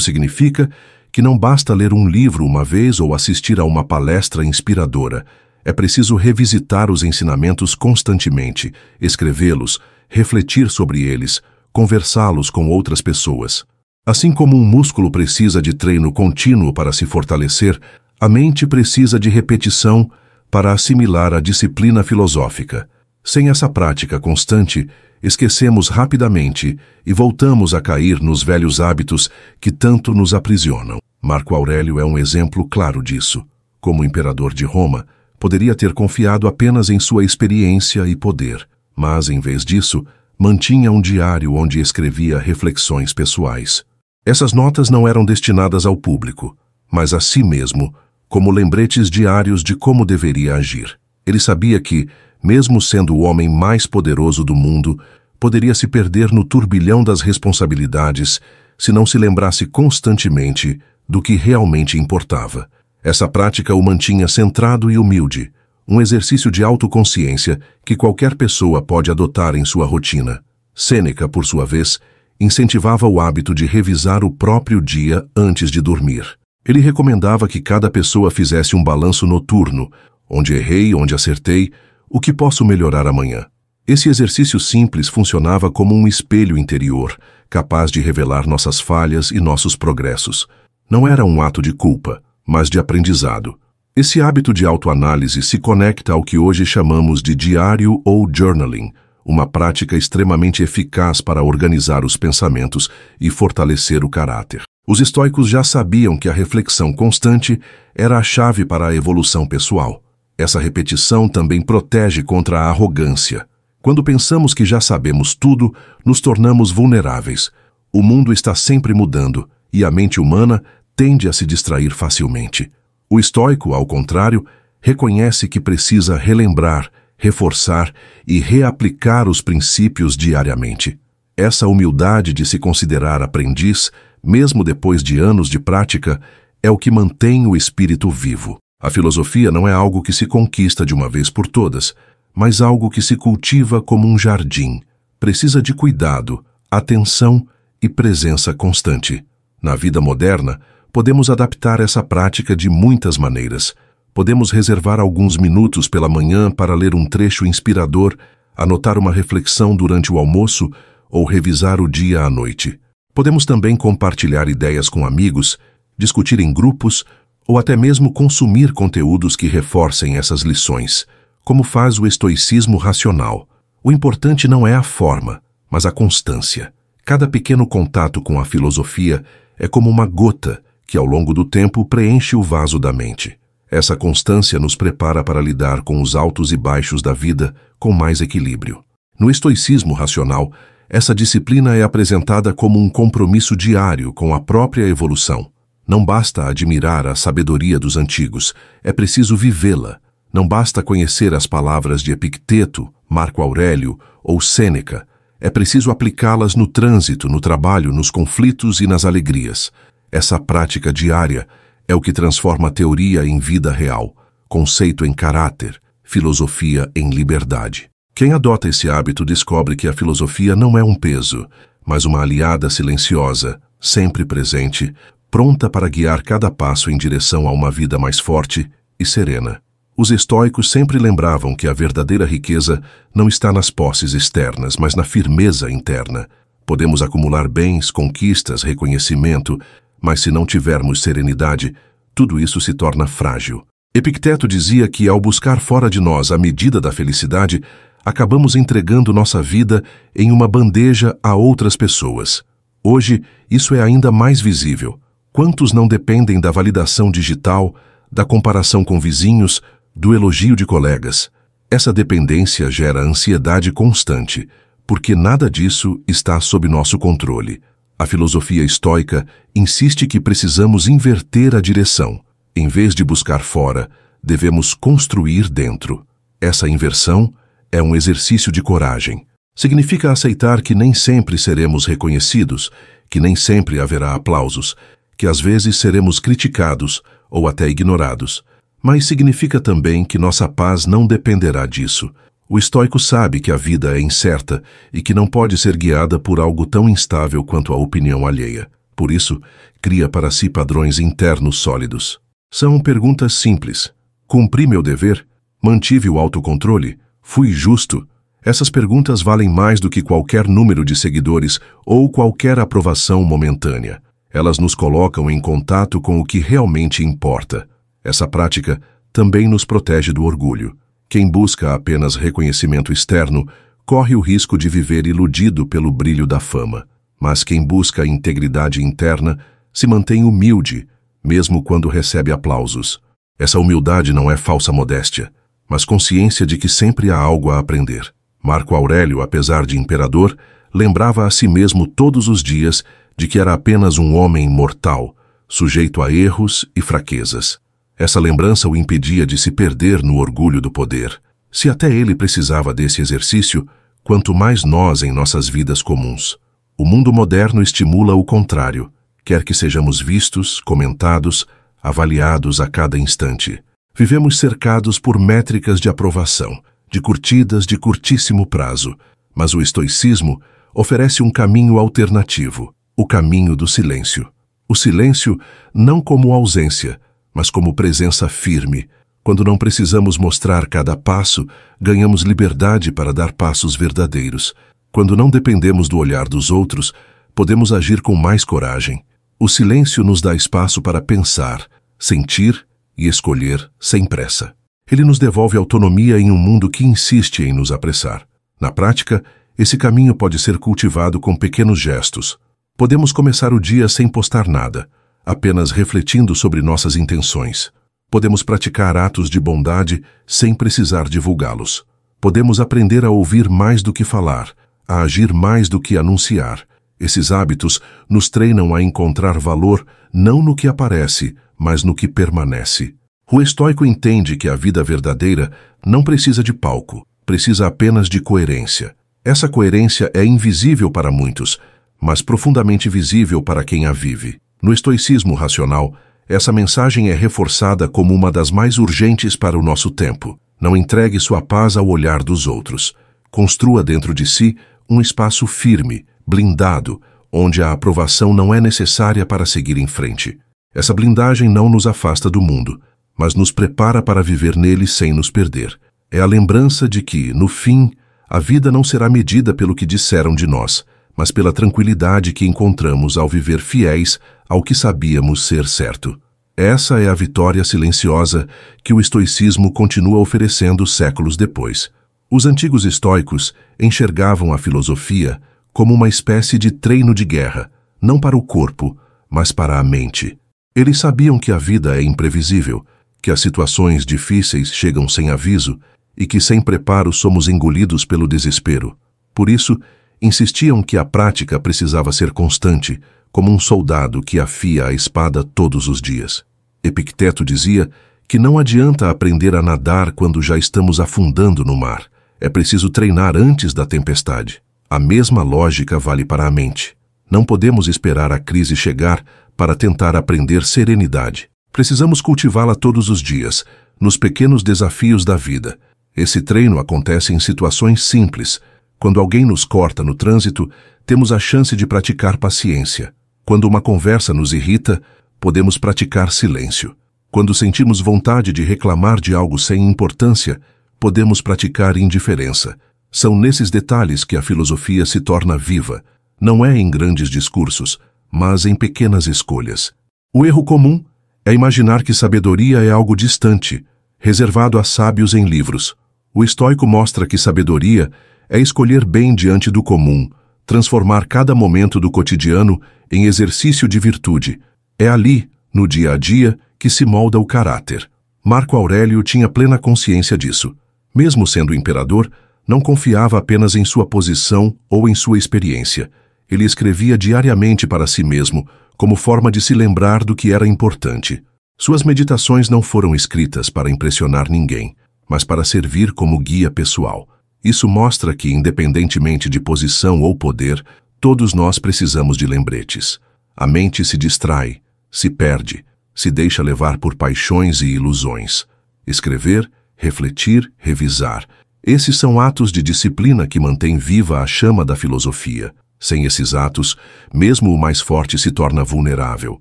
significa que não basta ler um livro uma vez ou assistir a uma palestra inspiradora. É preciso revisitar os ensinamentos constantemente, escrevê-los, refletir sobre eles, conversá-los com outras pessoas. Assim como um músculo precisa de treino contínuo para se fortalecer, a mente precisa de repetição para assimilar a disciplina filosófica. Sem essa prática constante, esquecemos rapidamente e voltamos a cair nos velhos hábitos que tanto nos aprisionam. Marco Aurélio é um exemplo claro disso. Como imperador de Roma, poderia ter confiado apenas em sua experiência e poder, mas, em vez disso, mantinha um diário onde escrevia reflexões pessoais. Essas notas não eram destinadas ao público, mas a si mesmo, como lembretes diários de como deveria agir. Ele sabia que, mesmo sendo o homem mais poderoso do mundo, poderia se perder no turbilhão das responsabilidades se não se lembrasse constantemente do que realmente importava. Essa prática o mantinha centrado e humilde, um exercício de autoconsciência que qualquer pessoa pode adotar em sua rotina. Sêneca, por sua vez, incentivava o hábito de revisar o próprio dia antes de dormir. Ele recomendava que cada pessoa fizesse um balanço noturno, onde errei, onde acertei, o que posso melhorar amanhã. Esse exercício simples funcionava como um espelho interior, capaz de revelar nossas falhas e nossos progressos. Não era um ato de culpa, mas de aprendizado. Esse hábito de autoanálise se conecta ao que hoje chamamos de diário ou journaling, uma prática extremamente eficaz para organizar os pensamentos e fortalecer o caráter. Os estoicos já sabiam que a reflexão constante era a chave para a evolução pessoal. Essa repetição também protege contra a arrogância. Quando pensamos que já sabemos tudo, nos tornamos vulneráveis. O mundo está sempre mudando e a mente humana tende a se distrair facilmente. O estoico, ao contrário, reconhece que precisa relembrar, reforçar e reaplicar os princípios diariamente. Essa humildade de se considerar aprendiz, mesmo depois de anos de prática, é o que mantém o espírito vivo. A filosofia não é algo que se conquista de uma vez por todas, mas algo que se cultiva como um jardim. Precisa de cuidado, atenção e presença constante. Na vida moderna, podemos adaptar essa prática de muitas maneiras. Podemos reservar alguns minutos pela manhã para ler um trecho inspirador, anotar uma reflexão durante o almoço ou revisar o dia à noite. Podemos também compartilhar ideias com amigos, discutir em grupos ou até mesmo consumir conteúdos que reforcem essas lições, como faz o estoicismo racional. O importante não é a forma, mas a constância. Cada pequeno contato com a filosofia é como uma gota que, ao longo do tempo, preenche o vaso da mente. Essa constância nos prepara para lidar com os altos e baixos da vida com mais equilíbrio. No estoicismo racional, essa disciplina é apresentada como um compromisso diário com a própria evolução. Não basta admirar a sabedoria dos antigos, é preciso vivê-la. Não basta conhecer as palavras de Epicteto, Marco Aurélio ou Sêneca. É preciso aplicá-las no trânsito, no trabalho, nos conflitos e nas alegrias. Essa prática diária é o que transforma a teoria em vida real, conceito em caráter, filosofia em liberdade. Quem adota esse hábito descobre que a filosofia não é um peso, mas uma aliada silenciosa, sempre presente, pronta para guiar cada passo em direção a uma vida mais forte e serena. Os estoicos sempre lembravam que a verdadeira riqueza não está nas posses externas, mas na firmeza interna. Podemos acumular bens, conquistas, reconhecimento, mas se não tivermos serenidade, tudo isso se torna frágil. Epicteto dizia que, ao buscar fora de nós a medida da felicidade, acabamos entregando nossa vida em uma bandeja a outras pessoas. Hoje, isso é ainda mais visível. Quantos não dependem da validação digital, da comparação com vizinhos, do elogio de colegas? Essa dependência gera ansiedade constante, porque nada disso está sob nosso controle. A filosofia estoica insiste que precisamos inverter a direção. Em vez de buscar fora, devemos construir dentro. Essa inversão é um exercício de coragem. Significa aceitar que nem sempre seremos reconhecidos, que nem sempre haverá aplausos, que às vezes seremos criticados ou até ignorados. Mas significa também que nossa paz não dependerá disso. O estoico sabe que a vida é incerta e que não pode ser guiada por algo tão instável quanto a opinião alheia. Por isso, cria para si padrões internos sólidos. São perguntas simples. Cumpri meu dever? Mantive o autocontrole? Fui justo? Essas perguntas valem mais do que qualquer número de seguidores ou qualquer aprovação momentânea. Elas nos colocam em contato com o que realmente importa. Essa prática também nos protege do orgulho. Quem busca apenas reconhecimento externo corre o risco de viver iludido pelo brilho da fama. Mas quem busca a integridade interna se mantém humilde, mesmo quando recebe aplausos. Essa humildade não é falsa modéstia, mas consciência de que sempre há algo a aprender. Marco Aurélio, apesar de imperador, lembrava a si mesmo todos os dias de que era apenas um homem mortal, sujeito a erros e fraquezas. Essa lembrança o impedia de se perder no orgulho do poder. Se até ele precisava desse exercício, quanto mais nós em nossas vidas comuns. O mundo moderno estimula o contrário. Quer que sejamos vistos, comentados, avaliados a cada instante. Vivemos cercados por métricas de aprovação, de curtidas de curtíssimo prazo. Mas o estoicismo oferece um caminho alternativo, o caminho do silêncio. O silêncio não como ausência, mas como presença firme. Quando não precisamos mostrar cada passo, ganhamos liberdade para dar passos verdadeiros. Quando não dependemos do olhar dos outros, podemos agir com mais coragem. O silêncio nos dá espaço para pensar, sentir e escolher sem pressa. Ele nos devolve autonomia em um mundo que insiste em nos apressar. Na prática, esse caminho pode ser cultivado com pequenos gestos. Podemos começar o dia sem postar nada, apenas refletindo sobre nossas intenções. Podemos praticar atos de bondade sem precisar divulgá-los. Podemos aprender a ouvir mais do que falar, a agir mais do que anunciar. Esses hábitos nos treinam a encontrar valor não no que aparece, mas no que permanece. O estoico entende que a vida verdadeira não precisa de palco, precisa apenas de coerência. Essa coerência é invisível para muitos, mas profundamente visível para quem a vive. No estoicismo racional, essa mensagem é reforçada como uma das mais urgentes para o nosso tempo. Não entregue sua paz ao olhar dos outros. Construa dentro de si um espaço firme, blindado, onde a aprovação não é necessária para seguir em frente. Essa blindagem não nos afasta do mundo, mas nos prepara para viver nele sem nos perder. É a lembrança de que, no fim, a vida não será medida pelo que disseram de nós, mas pela tranquilidade que encontramos ao viver fiéis ao que sabíamos ser certo. Essa é a vitória silenciosa que o estoicismo continua oferecendo séculos depois. Os antigos estoicos enxergavam a filosofia como uma espécie de treino de guerra, não para o corpo, mas para a mente. Eles sabiam que a vida é imprevisível, que as situações difíceis chegam sem aviso e que sem preparo somos engolidos pelo desespero. Por isso, insistiam que a prática precisava ser constante, como um soldado que afia a espada todos os dias. Epicteto dizia que não adianta aprender a nadar quando já estamos afundando no mar. É preciso treinar antes da tempestade. A mesma lógica vale para a mente. Não podemos esperar a crise chegar para tentar aprender serenidade. Precisamos cultivá-la todos os dias, nos pequenos desafios da vida. Esse treino acontece em situações simples. Quando alguém nos corta no trânsito, temos a chance de praticar paciência. Quando uma conversa nos irrita, podemos praticar silêncio. Quando sentimos vontade de reclamar de algo sem importância, podemos praticar indiferença. São nesses detalhes que a filosofia se torna viva. Não é em grandes discursos, mas em pequenas escolhas. O erro comum é imaginar que sabedoria é algo distante, reservado a sábios em livros. O estoico mostra que sabedoria é escolher bem diante do comum, transformar cada momento do cotidiano em exercício de virtude. É ali, no dia a dia, que se molda o caráter. Marco Aurélio tinha plena consciência disso. Mesmo sendo imperador, não confiava apenas em sua posição ou em sua experiência. Ele escrevia diariamente para si mesmo, como forma de se lembrar do que era importante. Suas meditações não foram escritas para impressionar ninguém, mas para servir como guia pessoal. Isso mostra que, independentemente de posição ou poder, todos nós precisamos de lembretes. A mente se distrai, se perde, se deixa levar por paixões e ilusões. Escrever, refletir, revisar. Esses são atos de disciplina que mantêm viva a chama da filosofia. Sem esses atos, mesmo o mais forte se torna vulnerável.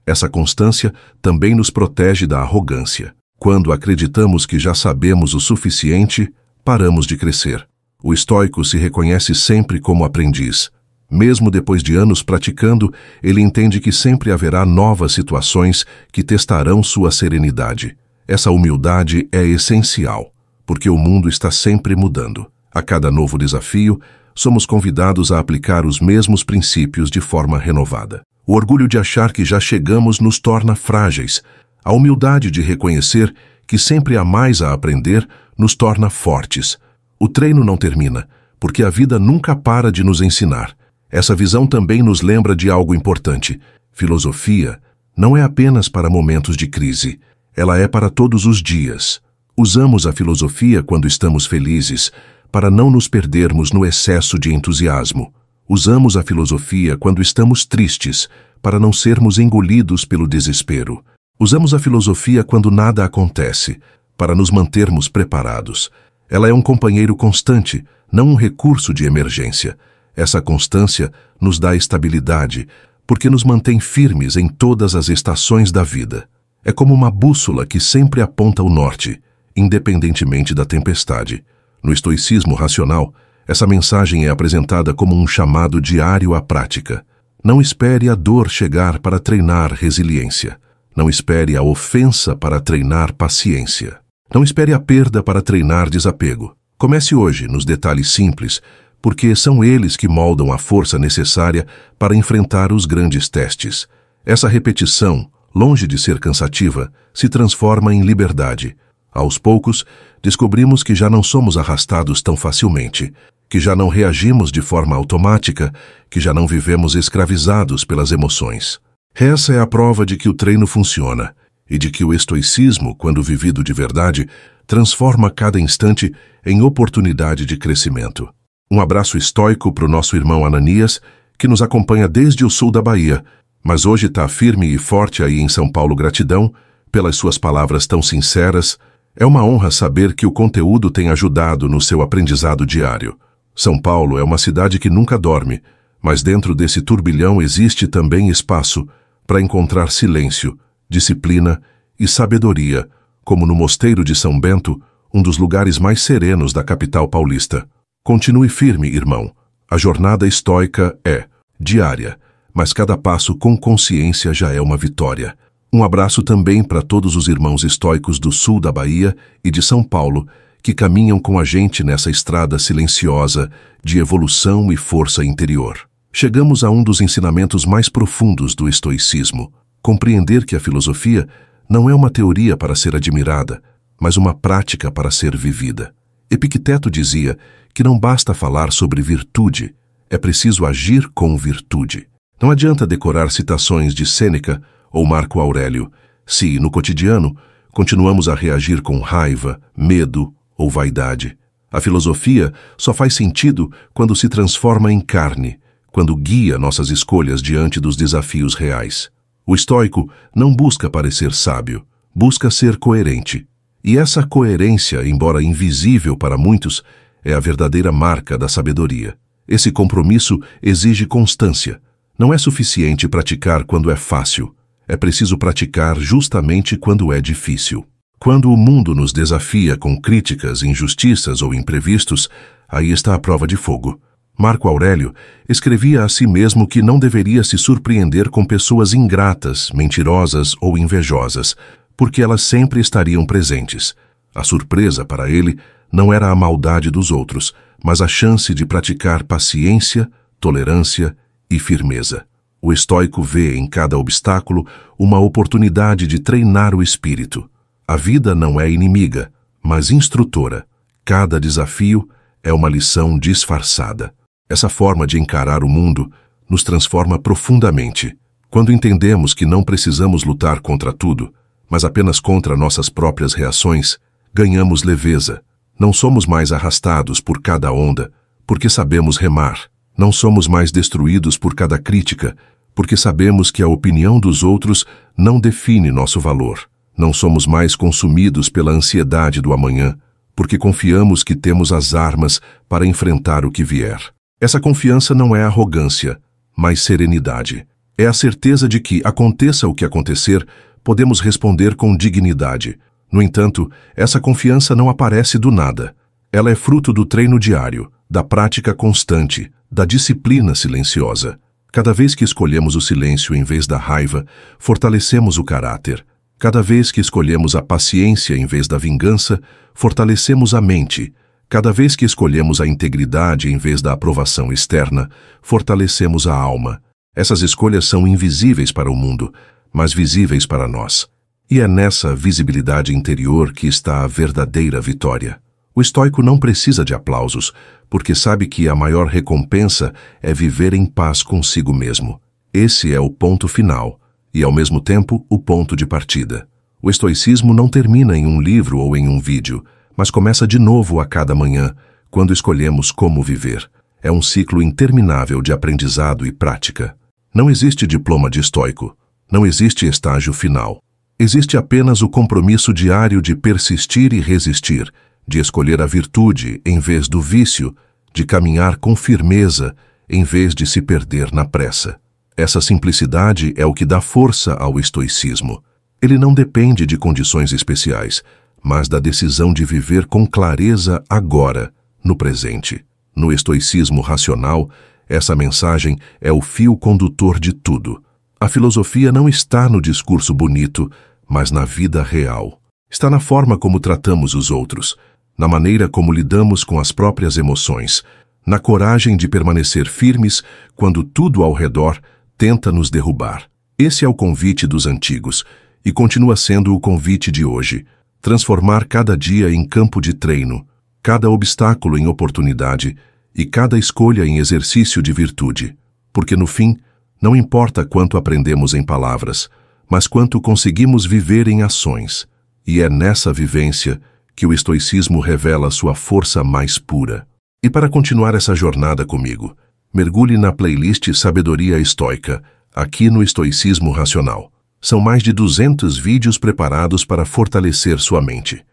Essa constância também nos protege da arrogância. Quando acreditamos que já sabemos o suficiente, paramos de crescer. O estoico se reconhece sempre como aprendiz. Mesmo depois de anos praticando, ele entende que sempre haverá novas situações que testarão sua serenidade. Essa humildade é essencial, porque o mundo está sempre mudando. A cada novo desafio, somos convidados a aplicar os mesmos princípios de forma renovada. O orgulho de achar que já chegamos nos torna frágeis. A humildade de reconhecer que sempre há mais a aprender nos torna fortes. O treino não termina, porque a vida nunca para de nos ensinar. Essa visão também nos lembra de algo importante. Filosofia não é apenas para momentos de crise. Ela é para todos os dias. Usamos a filosofia quando estamos felizes, para não nos perdermos no excesso de entusiasmo. Usamos a filosofia quando estamos tristes, para não sermos engolidos pelo desespero. Usamos a filosofia quando nada acontece, para nos mantermos preparados. Ela é um companheiro constante, não um recurso de emergência. Essa constância nos dá estabilidade, porque nos mantém firmes em todas as estações da vida. É como uma bússola que sempre aponta o norte, independentemente da tempestade. No estoicismo racional, essa mensagem é apresentada como um chamado diário à prática. Não espere a dor chegar para treinar resiliência. Não espere a ofensa para treinar paciência. Não espere a perda para treinar desapego. Comece hoje nos detalhes simples, porque são eles que moldam a força necessária para enfrentar os grandes testes. Essa repetição, longe de ser cansativa, se transforma em liberdade. Aos poucos, descobrimos que já não somos arrastados tão facilmente, que já não reagimos de forma automática, que já não vivemos escravizados pelas emoções. Essa é a prova de que o treino funciona e de que o estoicismo, quando vivido de verdade, transforma cada instante em oportunidade de crescimento. Um abraço estoico para o nosso irmão Ananias, que nos acompanha desde o sul da Bahia, mas hoje está firme e forte aí em São Paulo. Gratidão pelas suas palavras tão sinceras. É uma honra saber que o conteúdo tem ajudado no seu aprendizado diário. São Paulo é uma cidade que nunca dorme, mas dentro desse turbilhão existe também espaço para encontrar silêncio, disciplina e sabedoria, como no Mosteiro de São Bento, um dos lugares mais serenos da capital paulista. Continue firme, irmão. A jornada estoica é diária, mas cada passo com consciência já é uma vitória. Um abraço também para todos os irmãos estoicos do sul da Bahia e de São Paulo, que caminham com a gente nessa estrada silenciosa de evolução e força interior. Chegamos a um dos ensinamentos mais profundos do estoicismo: compreender que a filosofia não é uma teoria para ser admirada, mas uma prática para ser vivida. Epicteto dizia que não basta falar sobre virtude, é preciso agir com virtude. Não adianta decorar citações de Sêneca ou Marco Aurélio, se, no cotidiano, continuamos a reagir com raiva, medo ou vaidade. A filosofia só faz sentido quando se transforma em carne, quando guia nossas escolhas diante dos desafios reais. O estoico não busca parecer sábio, busca ser coerente. E essa coerência, embora invisível para muitos, é a verdadeira marca da sabedoria. Esse compromisso exige constância. Não é suficiente praticar quando é fácil. É preciso praticar justamente quando é difícil. Quando o mundo nos desafia com críticas, injustiças ou imprevistos, aí está a prova de fogo. Marco Aurélio escrevia a si mesmo que não deveria se surpreender com pessoas ingratas, mentirosas ou invejosas, porque elas sempre estariam presentes. A surpresa para ele não era a maldade dos outros, mas a chance de praticar paciência, tolerância e firmeza. O estoico vê em cada obstáculo uma oportunidade de treinar o espírito. A vida não é inimiga, mas instrutora. Cada desafio é uma lição disfarçada. Essa forma de encarar o mundo nos transforma profundamente. Quando entendemos que não precisamos lutar contra tudo, mas apenas contra nossas próprias reações, ganhamos leveza. Não somos mais arrastados por cada onda, porque sabemos remar. Não somos mais destruídos por cada crítica, porque sabemos que a opinião dos outros não define nosso valor. Não somos mais consumidos pela ansiedade do amanhã, porque confiamos que temos as armas para enfrentar o que vier. Essa confiança não é arrogância, mas serenidade. É a certeza de que, aconteça o que acontecer, podemos responder com dignidade. No entanto, essa confiança não aparece do nada. Ela é fruto do treino diário, da prática constante, da disciplina silenciosa. Cada vez que escolhemos o silêncio em vez da raiva, fortalecemos o caráter. Cada vez que escolhemos a paciência em vez da vingança, fortalecemos a mente. Cada vez que escolhemos a integridade em vez da aprovação externa, fortalecemos a alma. Essas escolhas são invisíveis para o mundo, mas visíveis para nós. E é nessa visibilidade interior que está a verdadeira vitória. O estoico não precisa de aplausos, porque sabe que a maior recompensa é viver em paz consigo mesmo. Esse é o ponto final, e ao mesmo tempo o ponto de partida. O estoicismo não termina em um livro ou em um vídeo, mas começa de novo a cada manhã, quando escolhemos como viver. É um ciclo interminável de aprendizado e prática. Não existe diploma de estoico. Não existe estágio final. Existe apenas o compromisso diário de persistir e resistir, de escolher a virtude em vez do vício, de caminhar com firmeza em vez de se perder na pressa. Essa simplicidade é o que dá força ao estoicismo. Ele não depende de condições especiais, mas da decisão de viver com clareza agora, no presente. No estoicismo racional, essa mensagem é o fio condutor de tudo. A filosofia não está no discurso bonito, mas na vida real. Está na forma como tratamos os outros, na maneira como lidamos com as próprias emoções, na coragem de permanecer firmes quando tudo ao redor tenta nos derrubar. Esse é o convite dos antigos, e continua sendo o convite de hoje. Transformar cada dia em campo de treino, cada obstáculo em oportunidade e cada escolha em exercício de virtude. Porque no fim, não importa quanto aprendemos em palavras, mas quanto conseguimos viver em ações. E é nessa vivência que o estoicismo revela sua força mais pura. E para continuar essa jornada comigo, mergulhe na playlist Sabedoria Estoica, aqui no Estoicismo Racional. São mais de 200 vídeos preparados para fortalecer sua mente.